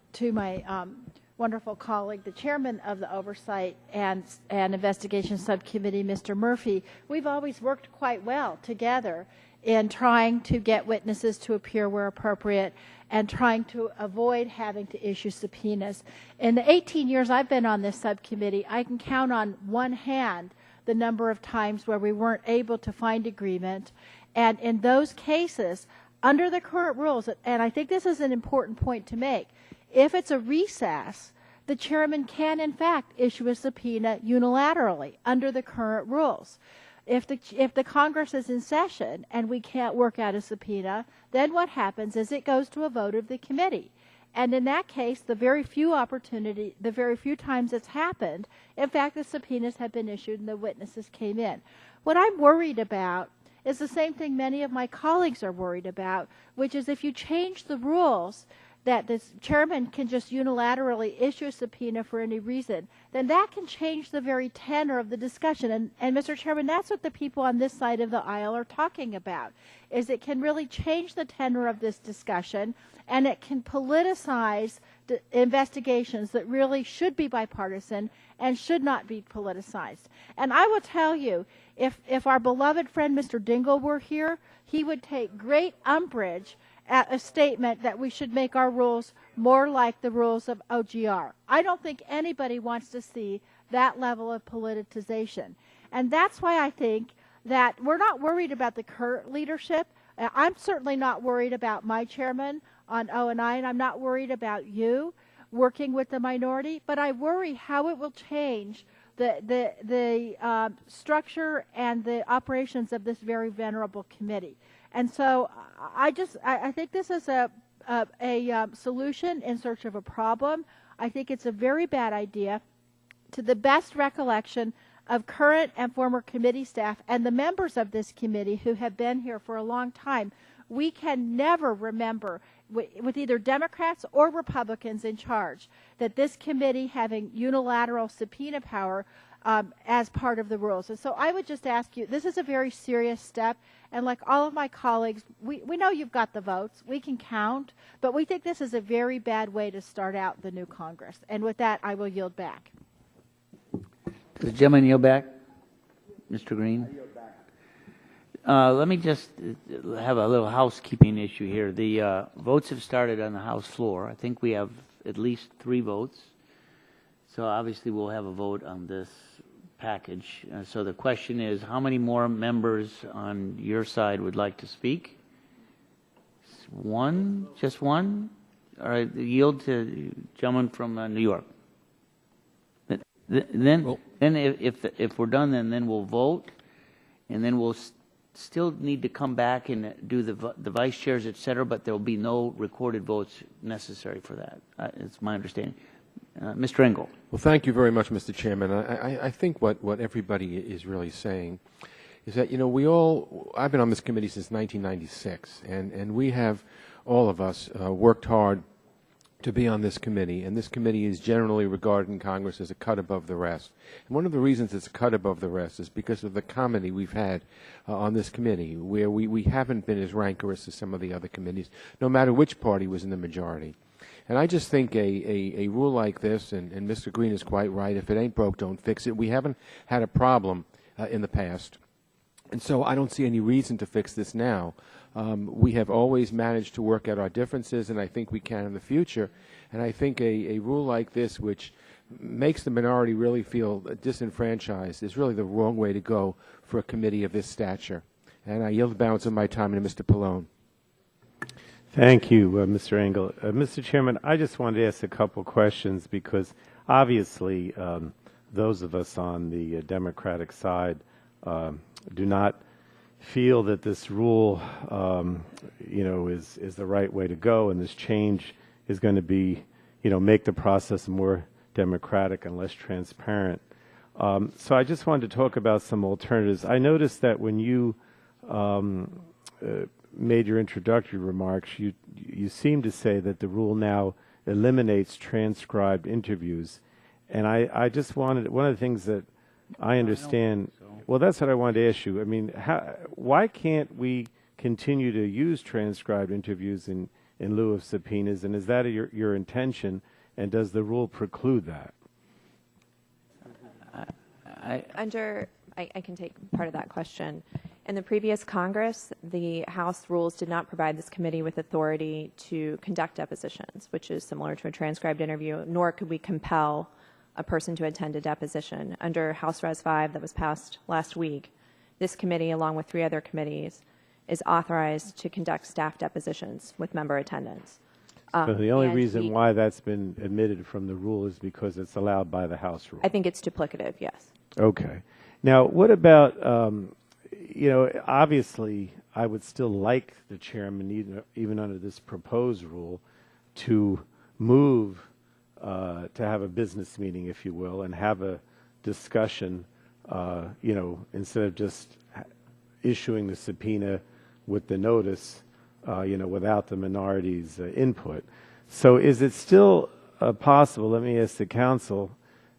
wonderful colleague, the chairman of the Oversight and Investigation Subcommittee, Mr. Murphy, we've always worked quite well together in trying to get witnesses to appear where appropriate and trying to avoid having to issue subpoenas. In the 18 years I've been on this subcommittee, I can count on one hand the number of times where we weren't able to find agreement. And in those cases, under the current rules, and I think this is an important point to make, if it's a recess, the chairman can, in fact, issue a subpoena unilaterally under the current rules. If the Congress is in session and we can't work out a subpoena, then what happens is it goes to a vote of the committee. And in that case, the very few times it's happened, in fact, the subpoenas have been issued and the witnesses came in. What I'm worried about is the same thing many of my colleagues are worried about, which is if you change the rules that the chairman can just unilaterally issue a subpoena for any reason, then that can change the very tenor of the discussion. And Mr. Chairman, that's what the people on this side of the aisle are talking about, is it can really change the tenor of this discussion, and it can politicize investigations that really should be bipartisan and should not be politicized. And I will tell you, if our beloved friend Mr. Dingell were here, he would take great umbrage at a statement that we should make our rules more like the rules of OGR. I don't think anybody wants to see that level of politicization. And that's why I think that we're not worried about the current leadership. I'm certainly not worried about my chairman on O&I, and I'm not worried about you working with the minority, but I worry how it will change the structure and the operations of this very venerable committee. And so I think this is a solution in search of a problem. I think it's a very bad idea. To the best recollection of current and former committee staff and the members of this committee who have been here for a long time, we can never remember, with either Democrats or Republicans in charge, that this committee having unilateral subpoena power as part of the rules. And so I would just ask you, this is a very serious step, and like all of my colleagues, we know you've got the votes, we can count, but we think this is a very bad way to start out the new Congress. And with that, I will yield back. Does the gentleman yield back? Mr. Green? Let me just have a little housekeeping issue here. The votes have started on the House floor. I think we have at least 3 votes. So obviously we'll have a vote on this package. So the question is, how many more members on your side would like to speak? One? Just one? All right, yield to the gentleman from New York. Then if we're done, then we'll vote, and then we'll still need to come back and do the vice chairs, et cetera, but there will be no recorded votes necessary for that. It's my understanding. Mr. Engel. Well, thank you very much, Mr. Chairman. I think what everybody is really saying is that, you know, I've been on this committee since 1996, and we have, all of us, worked hard to be on this committee, and this committee is generally regarded in Congress as a cut above the rest. And one of the reasons it's a cut above the rest is because of the comedy we've had on this committee, where we haven't been as rancorous as some of the other committees, no matter which party was in the majority. And I just think a rule like this, and Mr. Green is quite right, if it ain't broke, don't fix it. We haven't had a problem in the past, and so I don't see any reason to fix this now. We have always managed to work out our differences, and I think we can in the future. And I think a rule like this, which makes the minority really feel disenfranchised, is really the wrong way to go for a committee of this stature. And I yield the balance of my time to Mr. Pallone. Thank you, Mr. Engel. Mr. Chairman, I just wanted to ask a couple questions because obviously those of us on the Democratic side do not feel that this rule, is the right way to go, and this change is going to be, make the process more democratic and less transparent. So I just wanted to talk about some alternatives. I noticed that when you made your introductory remarks, you seem to say that the rule now eliminates transcribed interviews, And I just wanted, one of the things that I understand, well, that's what I wanted to ask you. I mean, why can't we continue to use transcribed interviews in lieu of subpoenas? And is that your intention? And does the rule preclude that? I can take part of that question. In the previous Congress, the House rules did not provide this committee with authority to conduct depositions, which is similar to a transcribed interview, nor could we compel a person to attend a deposition. Under House Res 5 that was passed last week, this committee, along with 3 other committees, is authorized to conduct staff depositions with member attendance. So the only reason why that's been omitted from the rule is because it's allowed by the House rule. I think it's duplicative, yes. Okay. Now, what about, you know, obviously, I would still like the chairman, even under this proposed rule, to move to have a business meeting, if you will, and have a discussion, you know, instead of just issuing the subpoena with the notice, you know, without the minority's input. So is it still possible, let me ask the council,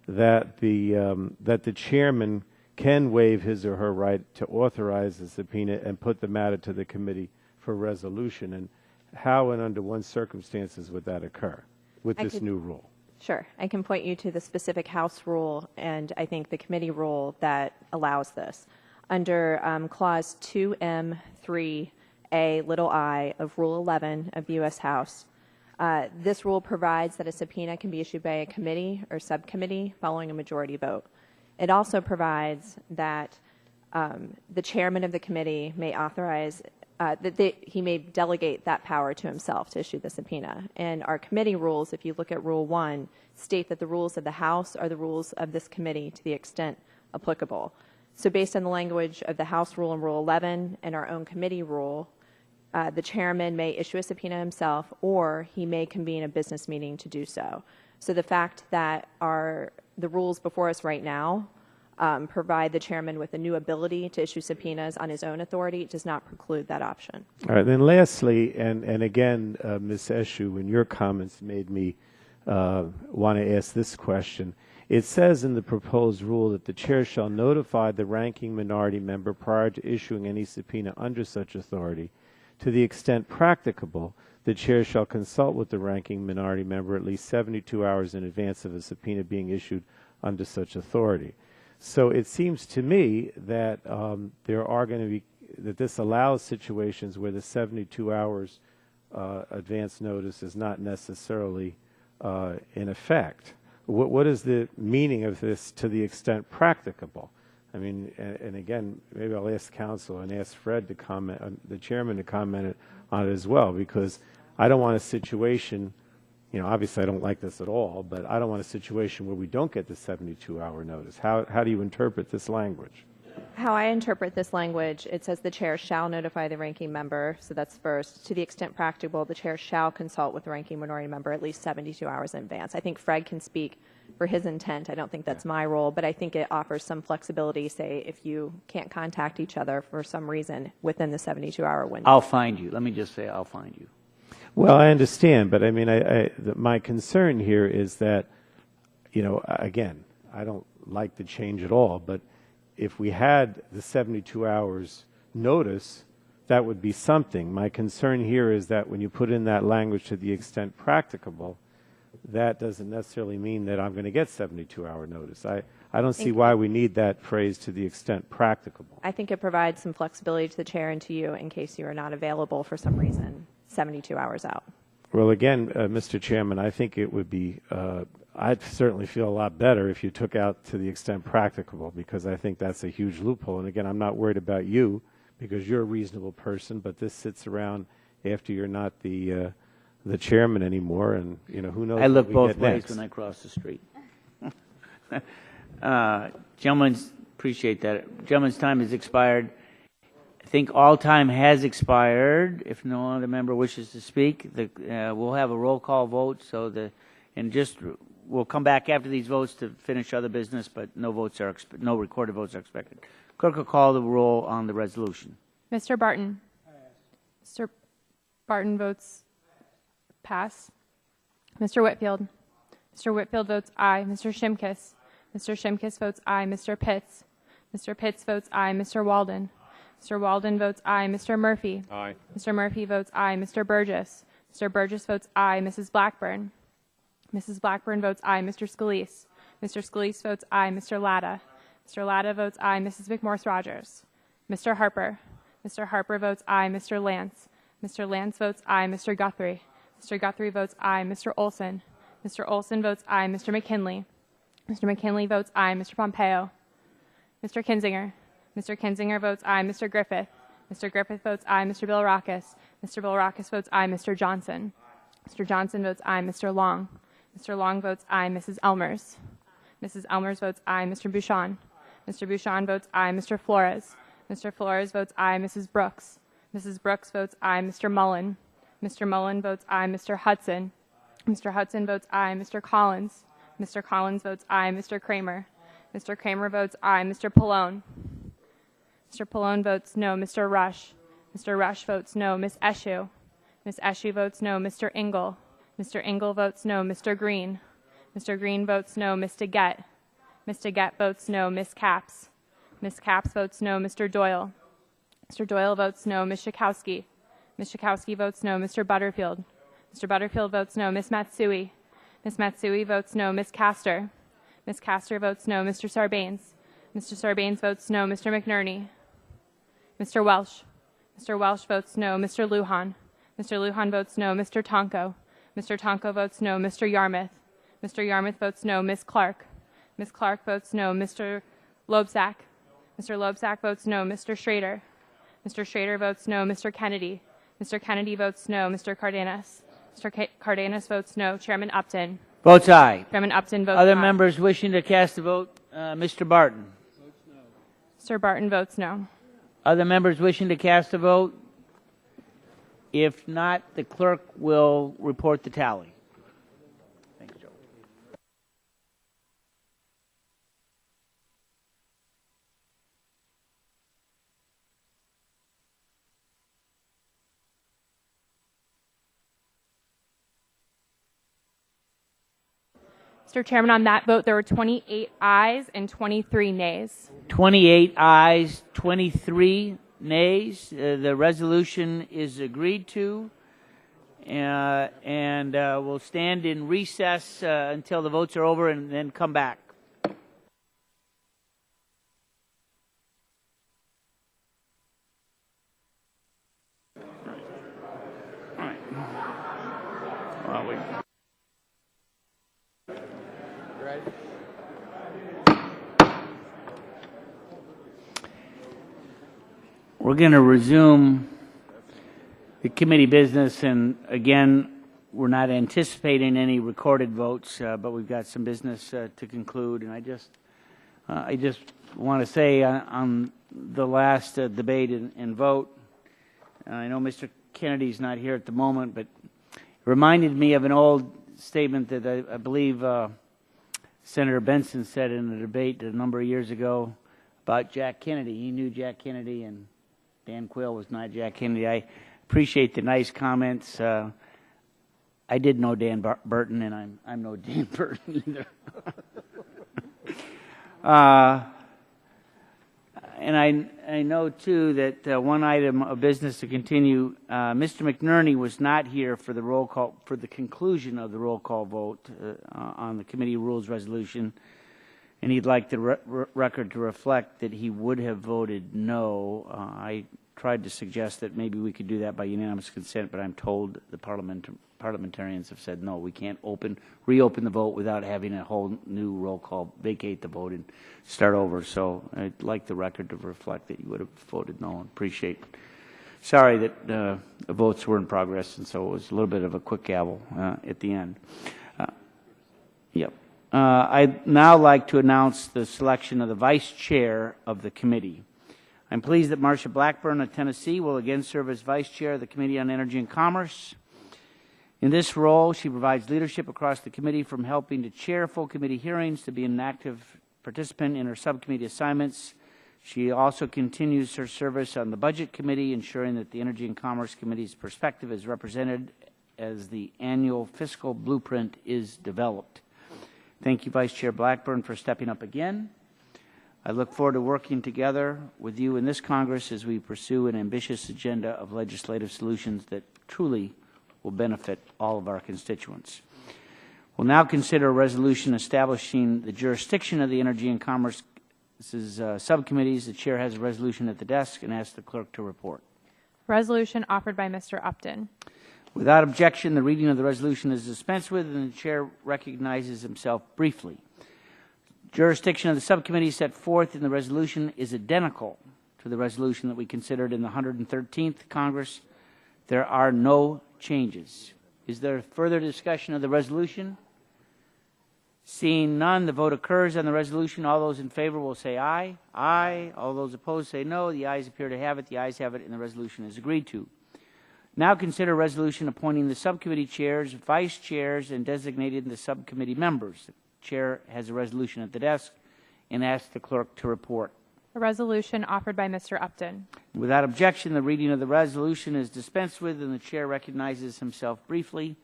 that the chairman can waive his or her right to authorize the subpoena and put the matter to the committee for resolution? And how and under what circumstances would that occur with this new rule? Sure. I can point you to the specific House rule and I think the committee rule that allows this. Under Clause 2M3A of Rule 11 of the U.S. House, this rule provides that a subpoena can be issued by a committee or subcommittee following a majority vote. It also provides that the chairman of the committee may authorize he may delegate that power to himself to issue the subpoena. And our committee rules, if you look at Rule 1, state that the rules of the House are the rules of this committee to the extent applicable. So based on the language of the House rule in Rule 11 and our own committee rule, the chairman may issue a subpoena himself or he may convene a business meeting to do so. So the fact that the rules before us right now provide the chairman with a new ability to issue subpoenas on his own authority does not preclude that option. All right. Then lastly, and again, Ms. Eshu, in your comments made me want to ask this question. It says in the proposed rule that the chair shall notify the ranking minority member prior to issuing any subpoena under such authority. To the extent practicable, the chair shall consult with the ranking minority member at least 72 hours in advance of a subpoena being issued under such authority. So it seems to me that there are going to be, that this allows situations where the 72 hours advance notice is not necessarily in effect. What is the meaning of this to the extent practicable? I mean, and again, maybe I'll ask counsel and ask Fred to comment, the chairman to comment on it as well, because I don't want a situation, you know, obviously I don't like this at all, but I don't want a situation where we don't get the 72-hour notice. How do you interpret this language? How I interpret this language, it says the chair shall notify the ranking member, so that's first. To the extent practicable, the chair shall consult with the ranking minority member at least 72 hours in advance. I think Fred can speak for his intent. I don't think that's my role, but I think it offers some flexibility, say, if you can't contact each other for some reason within the 72-hour window. I'll find you. Let me just say I'll find you. Well, I understand, but I mean, my concern here is that, you know, again, I don't like the change at all, but if we had the 72 hours notice, that would be something. My concern here is that when you put in that language to the extent practicable, that doesn't necessarily mean that I'm going to get 72-hour notice. I don't see why we need that phrase to the extent practicable. I think it provides some flexibility to the chair and to you in case you are not available for some reason 72 hours out. Well, again, Mr. Chairman, I think it would be, I'd certainly feel a lot better if you took out to the extent practicable, because I think that's a huge loophole. And again, I'm not worried about you because you're a reasonable person, but this sits around after you're not the chairman anymore, and you know, who knows. I look both ways next. when I cross the street. Gentlemen, appreciate that. Gentlemen's time has expired. I think all time has expired. If no other member wishes to speak, we'll have a roll call vote. We'll come back after these votes to finish other business, but no recorded votes are expected. Clerk will call the roll on the resolution. Mr. Barton. Mr. Barton votes pass. Mr. Whitfield. Mr. Whitfield votes aye. Mr. Shimkus. Mr. Shimkus votes aye. Mr. Pitts. Mr. Pitts votes aye. Mr. Walden. Mr. Walden votes aye. Mr. Murphy. Aye. Mr. Murphy votes aye. Mr. Burgess. Mr. Burgess votes aye. Mrs. Blackburn. Mrs. Blackburn votes aye. Mr. Scalise. Mr. Scalise votes aye. Mr. Latta. Mr. Latta votes aye. Mrs. McMorris Rogers. Mr. Harper. Mr. Harper votes aye. Mr. Lance. Mr. Lance votes aye. Mr. Guthrie. Mr. Guthrie votes aye. Mr. Olson. Mr. Olson votes aye. Mr. McKinley. Mr. McKinley votes aye. Mr. Pompeo. Mr. Kinzinger. Mr. Kinzinger votes aye. Mr. Griffith. Mr. Griffith votes aye. Mr. Billrakis. Mr. Billrakis votes aye. Mr. Johnson. Mr. Johnson votes aye. Mr. Long. Mr. Long votes aye. Mrs. Elmers. Mrs. Elmers votes aye. Mr. Bouchon. Mr. Bouchon votes aye. Mr. Flores. Mr. Flores votes aye. Mrs. Brooks. Mrs. Brooks votes aye. Mr. Mullen. Mr. Mullen votes aye. Mr. Hudson. Mr. Hudson votes aye. Mr. Collins. Mr. Collins votes aye. Mr. Kramer. Mr. Kramer votes aye. Mr. Pallone. Mr. Pallone votes no. Mr. Rush. Mr. Rush votes no. Ms. Eshoo. Ms. Eshoo votes no. Mr. Engel. Mr. Engel votes no. Mr. Green. Mr. Green votes no. Ms. DeGette. Ms. DeGette votes no. Ms. Capps. Ms. Capps votes no. Mr. Doyle. Mr. Doyle votes no. Ms. Schakowsky. Ms. Schakowsky votes no. Mr. Butterfield. Mr. Butterfield votes no. Ms. Matsui. Ms. Matsui votes no. Ms. Castor. Ms. Castor votes no. Mr. Sarbanes. Mr. Sarbanes votes no. Mr. McNerney. Mr. Welsh. Mr. Welsh votes no. Mr. Lujan. Mr. Lujan votes no. Mr. Tonko. Mr. Tonko votes no. Mr. Yarmouth. Mr. Yarmouth votes no. Ms. Clark. Ms. Clark votes no. Mr. Loebsack. Mr. Loebsack votes no. Mr. Schrader. Mr. Schrader votes no. Mr. Kennedy. Mr. Kennedy votes no. Mr. Cardenas. Mr. Cardenas votes no. Chairman Upton. Votes aye. Chairman Upton votes Other aye. members wishing to cast a vote? Mr. Barton. Mr. Barton votes no. Other members wishing to cast a vote? If not, the clerk will report the tally. Thanks, Joe. Mr. Chairman, on that vote, there were 28 ayes and 23 nays. 28 ayes, 23 nays. The resolution is agreed to, and we'll stand in recess until the votes are over and then come back. All right. Well, we're going to resume the committee business, and again, we're not anticipating any recorded votes, but we've got some business to conclude. And I just want to say on the last debate and vote, I know Mr. Kennedy's not here at the moment, but it reminded me of an old statement that I believe Senator Benson said in a debate a number of years ago about Jack Kennedy. He knew Jack Kennedy, and Dan Quayle was not Jack Kennedy. I appreciate the nice comments. I did know Dan Burton, and I'm no Dan Burton either. And I know, too, that one item of business to continue, Mr. McNerney was not here for the roll call, for the conclusion of the roll call vote on the committee rules resolution, and he'd like the record to reflect that he would have voted no. I tried to suggest that maybe we could do that by unanimous consent, but I'm told the parliamentarians have said no, we can't reopen the vote without having a whole new roll call, vacate the vote and start over. So I'd like the record to reflect that you would have voted no. Appreciate it. Sorry that the votes were in progress, and so it was a little bit of a quick gavel at the end. Yep. I'd now like to announce the selection of the vice chair of the committee. I'm pleased that Marcia Blackburn of Tennessee will again serve as vice chair of the Committee on Energy and Commerce. In this role, she provides leadership across the committee, from helping to chair full committee hearings to be an active participant in her subcommittee assignments. She also continues her service on the Budget Committee, ensuring that the Energy and Commerce Committee's perspective is represented as the annual fiscal blueprint is developed. Thank you, Vice Chair Blackburn, for stepping up again. I look forward to working together with you in this Congress as we pursue an ambitious agenda of legislative solutions that truly will benefit all of our constituents. We'll now consider a resolution establishing the jurisdiction of the Energy and Commerce subcommittees. The Chair has a resolution at the desk and asks the clerk to report. Resolution offered by Mr. Upton. Without objection, the reading of the resolution is dispensed with, and the Chair recognizes himself briefly. Jurisdiction of the subcommittee set forth in the resolution is identical to the resolution that we considered in the 113th Congress. There are no changes. Is there further discussion of the resolution? Seeing none, the vote occurs on the resolution. All those in favor will say aye. Aye. All those opposed say no. The ayes appear to have it. The ayes have it, and the resolution is agreed to. Now consider a resolution appointing the subcommittee chairs, vice chairs, and designating the subcommittee members. The Chair has a resolution at the desk and asks the clerk to report. A resolution offered by Mr. Upton. Without objection, the reading of the resolution is dispensed with, and the Chair recognizes himself briefly.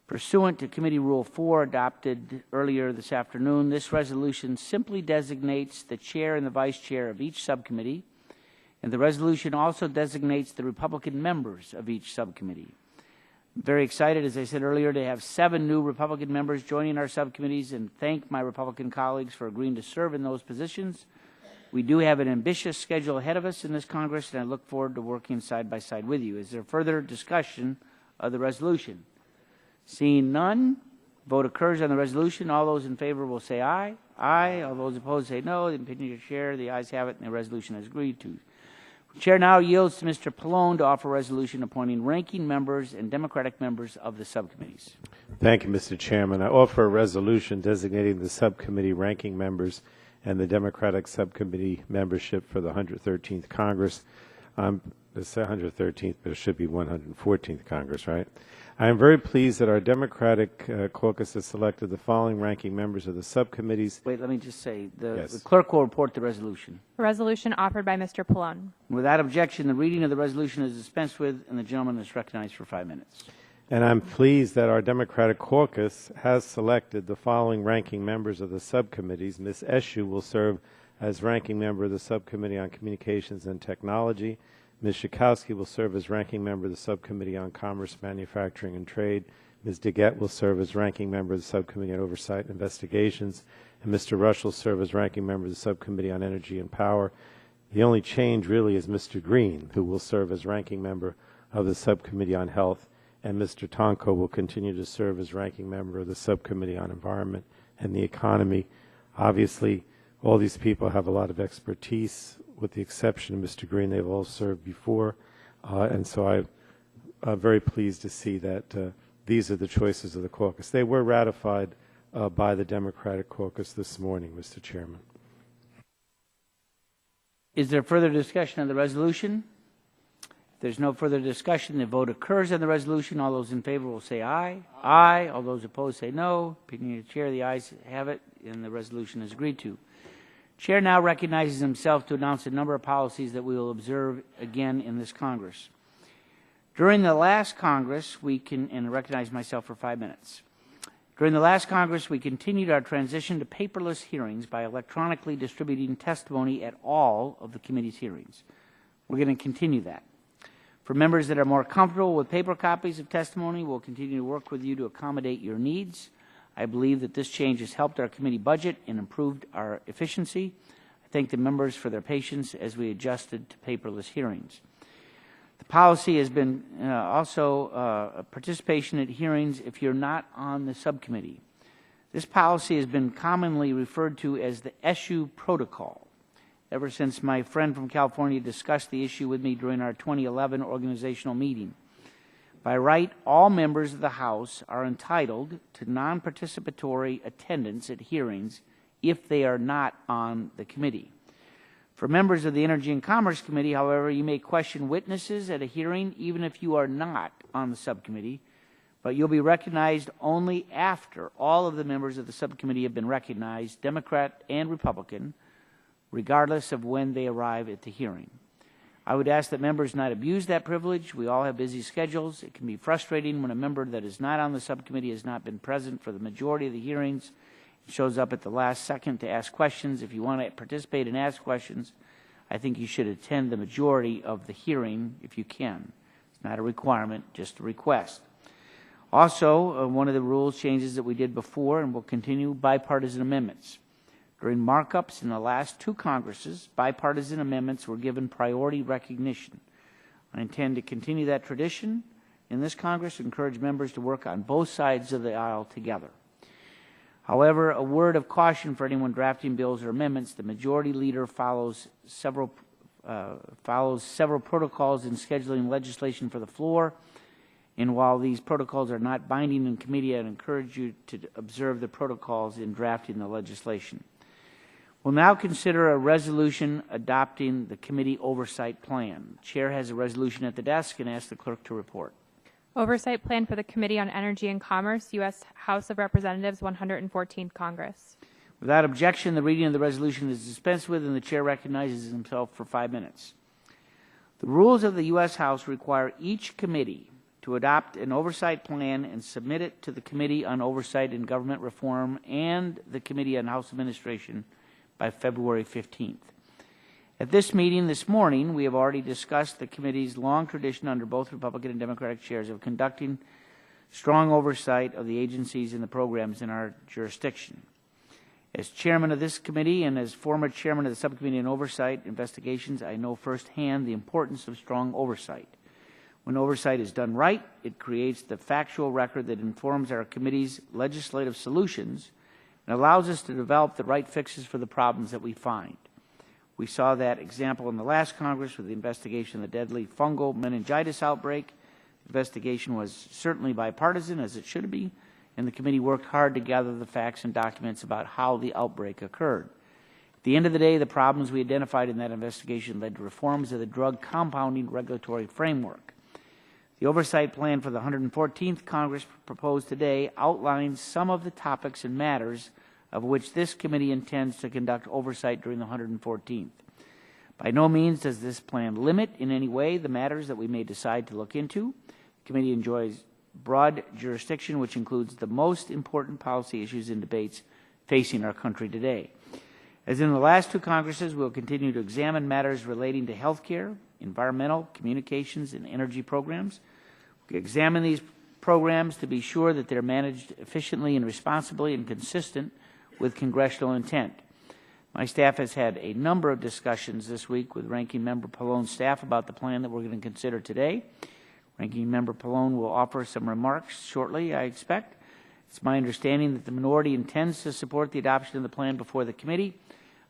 Pursuant to Committee Rule 4 adopted earlier this afternoon, this resolution simply designates the chair and the vice chair of each subcommittee, and the resolution also designates the Republican members of each subcommittee. I'm very excited, as I said earlier, to have 7 new Republican members joining our subcommittees, and thank my Republican colleagues for agreeing to serve in those positions. We do have an ambitious schedule ahead of us in this Congress, and I look forward to working side by side with you. Is there further discussion of the resolution? Seeing none, vote occurs on the resolution. All those in favor will say aye. Aye. All those opposed say no. The opinion of the Chair, the ayes have it, and the resolution is agreed to. The Chair now yields to Mr. Pallone to offer a resolution appointing ranking members and Democratic members of the subcommittees. Thank you, Mr. Chairman. I offer a resolution designating the subcommittee ranking members and the Democratic subcommittee membership for the 113th Congress. It's the 113th, but it should be 114th Congress, right? I am very pleased that our Democratic caucus has selected the following ranking members of the subcommittees. Wait, let me just say, Yes. the clerk will report the resolution. A resolution offered by Mr. Pallone. Without objection, the reading of the resolution is dispensed with, and the gentleman is recognized for 5 minutes. And I'm pleased that our Democratic caucus has selected the following ranking members of the subcommittees. Ms. Eshu will serve as ranking member of the Subcommittee on Communications and Technology. Ms. Schakowsky will serve as ranking member of the Subcommittee on Commerce, Manufacturing, and Trade. Ms. DeGette will serve as ranking member of the Subcommittee on Oversight and Investigations. And Mr. Rush will serve as ranking member of the Subcommittee on Energy and Power. The only change really is Mr. Green, who will serve as ranking member of the Subcommittee on Health. And Mr. Tonko will continue to serve as ranking member of the Subcommittee on Environment and the Economy. Obviously, all these people have a lot of expertise. With the exception of Mr. Green, they've all served before. And so I'm very pleased to see that these are the choices of the caucus. They were ratified by the Democratic caucus this morning, Mr. Chairman. Is there further discussion of the resolution? If there's no further discussion, the vote occurs on the resolution. All those in favor will say aye. Aye. All those opposed say no. Opinion of the Chair, the ayes have it, and the resolution is agreed to. Chair now recognizes himself to announce a number of policies that we will observe again in this Congress. During the last Congress, and recognize myself for 5 minutes. During the last Congress, we continued our transition to paperless hearings by electronically distributing testimony at all of the committee's hearings. We're going to continue that. For members that are more comfortable with paper copies of testimony, we'll continue to work with you to accommodate your needs. I believe that this change has helped our committee budget and improved our efficiency. I thank the members for their patience as we adjusted to paperless hearings. The policy has been also participation at hearings if you're not on the subcommittee. This policy has been commonly referred to as the Eshu Protocol, ever since my friend from California discussed the issue with me during our 2011 organizational meeting. By right, all members of the House are entitled to non-participatory attendance at hearings if they are not on the committee. For members of the Energy and Commerce Committee, however, you may question witnesses at a hearing even if you are not on the subcommittee, but you'll be recognized only after all of the members of the subcommittee have been recognized, Democrat and Republican, regardless of when they arrive at the hearing. I would ask that members not abuse that privilege. We all have busy schedules. It can be frustrating when a member that is not on the subcommittee has not been present for the majority of the hearings shows up at the last second to ask questions. If you want to participate and ask questions, I think you should attend the majority of the hearing if you can. It's not a requirement, just a request. Also, one of the rules changes that we did before and will continue bipartisan amendments. During markups in the last two Congresses, bipartisan amendments were given priority recognition. I intend to continue that tradition in this Congress and encourage members to work on both sides of the aisle together. However, a word of caution for anyone drafting bills or amendments: the majority leader follows several protocols in scheduling legislation for the floor. And while these protocols are not binding in committee, I encourage you to observe the protocols in drafting the legislation. We'll now consider a resolution adopting the committee oversight plan. The Chair has a resolution at the desk and asks the clerk to report. Oversight Plan for the Committee on Energy and Commerce, U.S. House of Representatives, 114th Congress. Without objection, the reading of the resolution is dispensed with, and the Chair recognizes himself for 5 minutes. The rules of the U.S. House require each committee to adopt an oversight plan and submit it to the Committee on Oversight and Government Reform and the Committee on House Administration by February 15th. At this meeting this morning, we have already discussed the committee's long tradition under both Republican and Democratic chairs of conducting strong oversight of the agencies and the programs in our jurisdiction. As chairman of this committee and as former chairman of the Subcommittee on Oversight Investigations, I know firsthand the importance of strong oversight. When oversight is done right, it creates the factual record that informs our committee's legislative solutions and allows us to develop the right fixes for the problems that we find. We saw that example in the last Congress with the investigation of the deadly fungal meningitis outbreak. The investigation was certainly bipartisan, as it should be, and the committee worked hard to gather the facts and documents about how the outbreak occurred. At the end of the day, the problems we identified in that investigation led to reforms of the drug compounding regulatory framework. The oversight plan for the 114th Congress proposed today outlines some of the topics and matters of which this committee intends to conduct oversight during the 114th. By no means does this plan limit in any way the matters that we may decide to look into. The committee enjoys broad jurisdiction, which includes the most important policy issues and debates facing our country today. As in the last two Congresses, we will continue to examine matters relating to health care, environmental, communications, and energy programs. We examine these programs to be sure that they're managed efficiently and responsibly and consistent with congressional intent. My staff has had a number of discussions this week with Ranking Member Pallone's staff about the plan that we're going to consider today. Ranking Member Pallone will offer some remarks shortly, I expect. It's my understanding that the minority intends to support the adoption of the plan before the committee.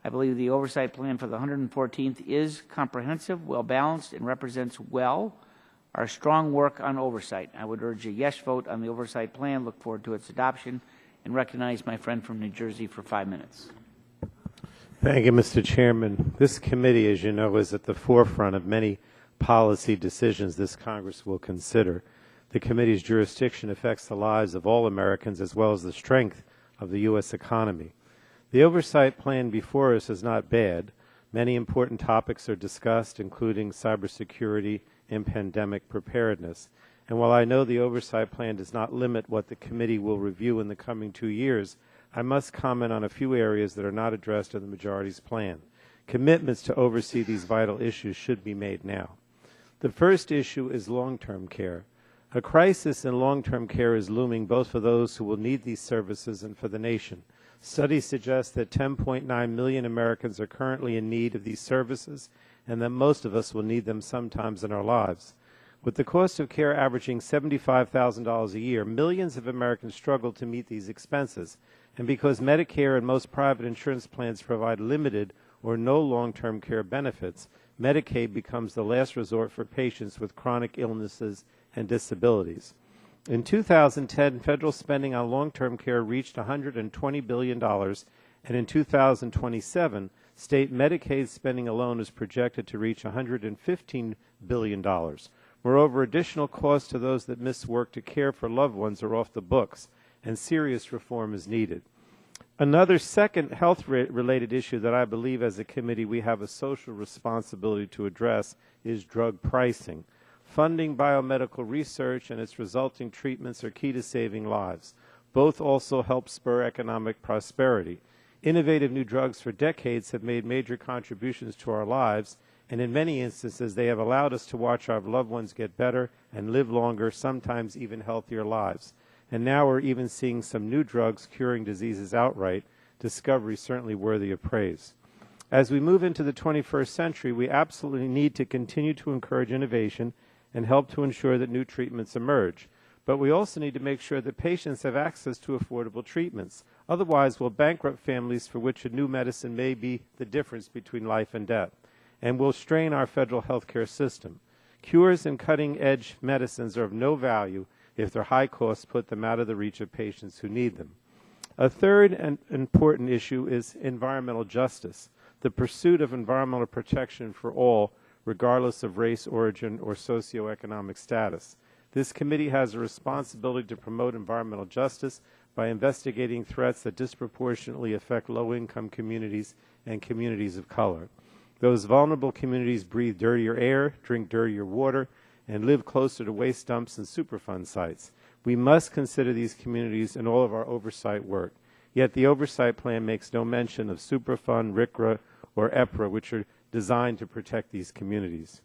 I believe the oversight plan for the 114th is comprehensive, well-balanced, and represents well our strong work on oversight. I would urge a yes vote on the oversight plan, look forward to its adoption, and recognize my friend from New Jersey for 5 minutes. Thank you, Mr. Chairman. This committee, as you know, is at the forefront of many policy decisions this Congress will consider. The committee's jurisdiction affects the lives of all Americans as well as the strength of the U.S. economy. The oversight plan before us is not bad. Many important topics are discussed, including cybersecurity and pandemic preparedness. And while I know the oversight plan does not limit what the committee will review in the coming 2 years, I must comment on a few areas that are not addressed in the majority's plan. Commitments to oversee these vital issues should be made now. The first issue is long-term care. A crisis in long-term care is looming both for those who will need these services and for the nation. Studies suggest that 10.9 million Americans are currently in need of these services and that most of us will need them sometimes in our lives. With the cost of care averaging $75,000 a year, millions of Americans struggle to meet these expenses. And because Medicare and most private insurance plans provide limited or no long-term care benefits, Medicaid becomes the last resort for patients with chronic illnesses and disabilities. In 2010, federal spending on long-term care reached $120 billion, and in 2027, state Medicaid spending alone is projected to reach $115 billion. Moreover, additional costs to those that miss work to care for loved ones are off the books, and serious reform is needed. Another second health-related issue that I believe as a committee we have a social responsibility to address is drug pricing. Funding biomedical research and its resulting treatments are key to saving lives. Both also help spur economic prosperity. Innovative new drugs for decades have made major contributions to our lives, and in many instances they have allowed us to watch our loved ones get better and live longer, sometimes even healthier lives. And now we're even seeing some new drugs curing diseases outright, discovery certainly worthy of praise. As we move into the 21st century, we absolutely need to continue to encourage innovation and help to ensure that new treatments emerge. But we also need to make sure that patients have access to affordable treatments. Otherwise, we'll bankrupt families for which a new medicine may be the difference between life and death, and will strain our federal health care system. Cures and cutting-edge medicines are of no value if their high costs put them out of the reach of patients who need them. A third and important issue is environmental justice, the pursuit of environmental protection for all, regardless of race, origin, or socioeconomic status. This committee has a responsibility to promote environmental justice by investigating threats that disproportionately affect low-income communities and communities of color. Those vulnerable communities breathe dirtier air, drink dirtier water, and live closer to waste dumps and Superfund sites. We must consider these communities in all of our oversight work. Yet the oversight plan makes no mention of Superfund, RCRA, or EPRA, which are designed to protect these communities.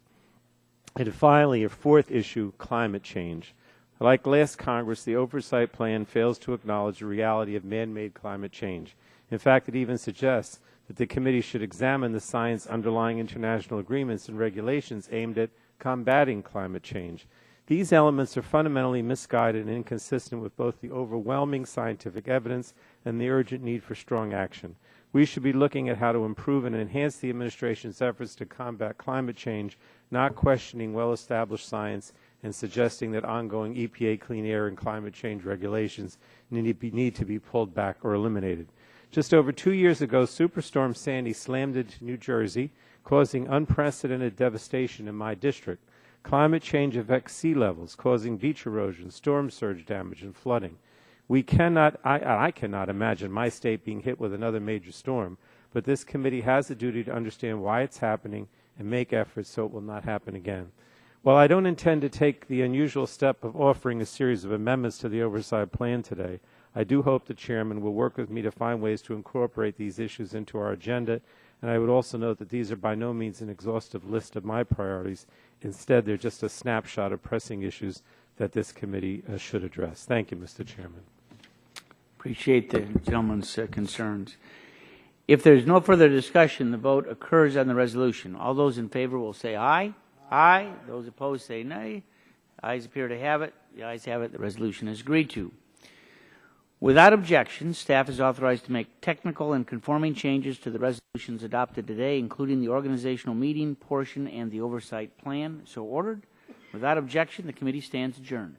And finally, a fourth issue, climate change. Like last Congress, the oversight plan fails to acknowledge the reality of man-made climate change. In fact, it even suggests that the committee should examine the science underlying international agreements and regulations aimed at combating climate change. These elements are fundamentally misguided and inconsistent with both the overwhelming scientific evidence and the urgent need for strong action. We should be looking at how to improve and enhance the administration's efforts to combat climate change, not questioning well-established science and suggesting that ongoing EPA clean air and climate change regulations need to be pulled back or eliminated. Just over 2 years ago, Superstorm Sandy slammed into New Jersey, causing unprecedented devastation in my district. Climate change affects sea levels, causing beach erosion, storm surge damage, and flooding. I cannot imagine my state being hit with another major storm, but this committee has a duty to understand why it's happening and make efforts so it will not happen again. While I don't intend to take the unusual step of offering a series of amendments to the oversight plan today, I do hope the chairman will work with me to find ways to incorporate these issues into our agenda, and I would also note that these are by no means an exhaustive list of my priorities. Instead, they're just a snapshot of pressing issues that this committee should address. Thank you, Mr. Chairman. Appreciate the gentleman's concerns. If there's no further discussion, the vote occurs on the resolution. All those in favor will say aye. Aye. Those opposed say nay. Ayes appear to have it. The ayes have it. The resolution is agreed to. Without objection, staff is authorized to make technical and conforming changes to the resolutions adopted today, including the organizational meeting portion and the oversight plan. So ordered. Without objection, the committee stands adjourned.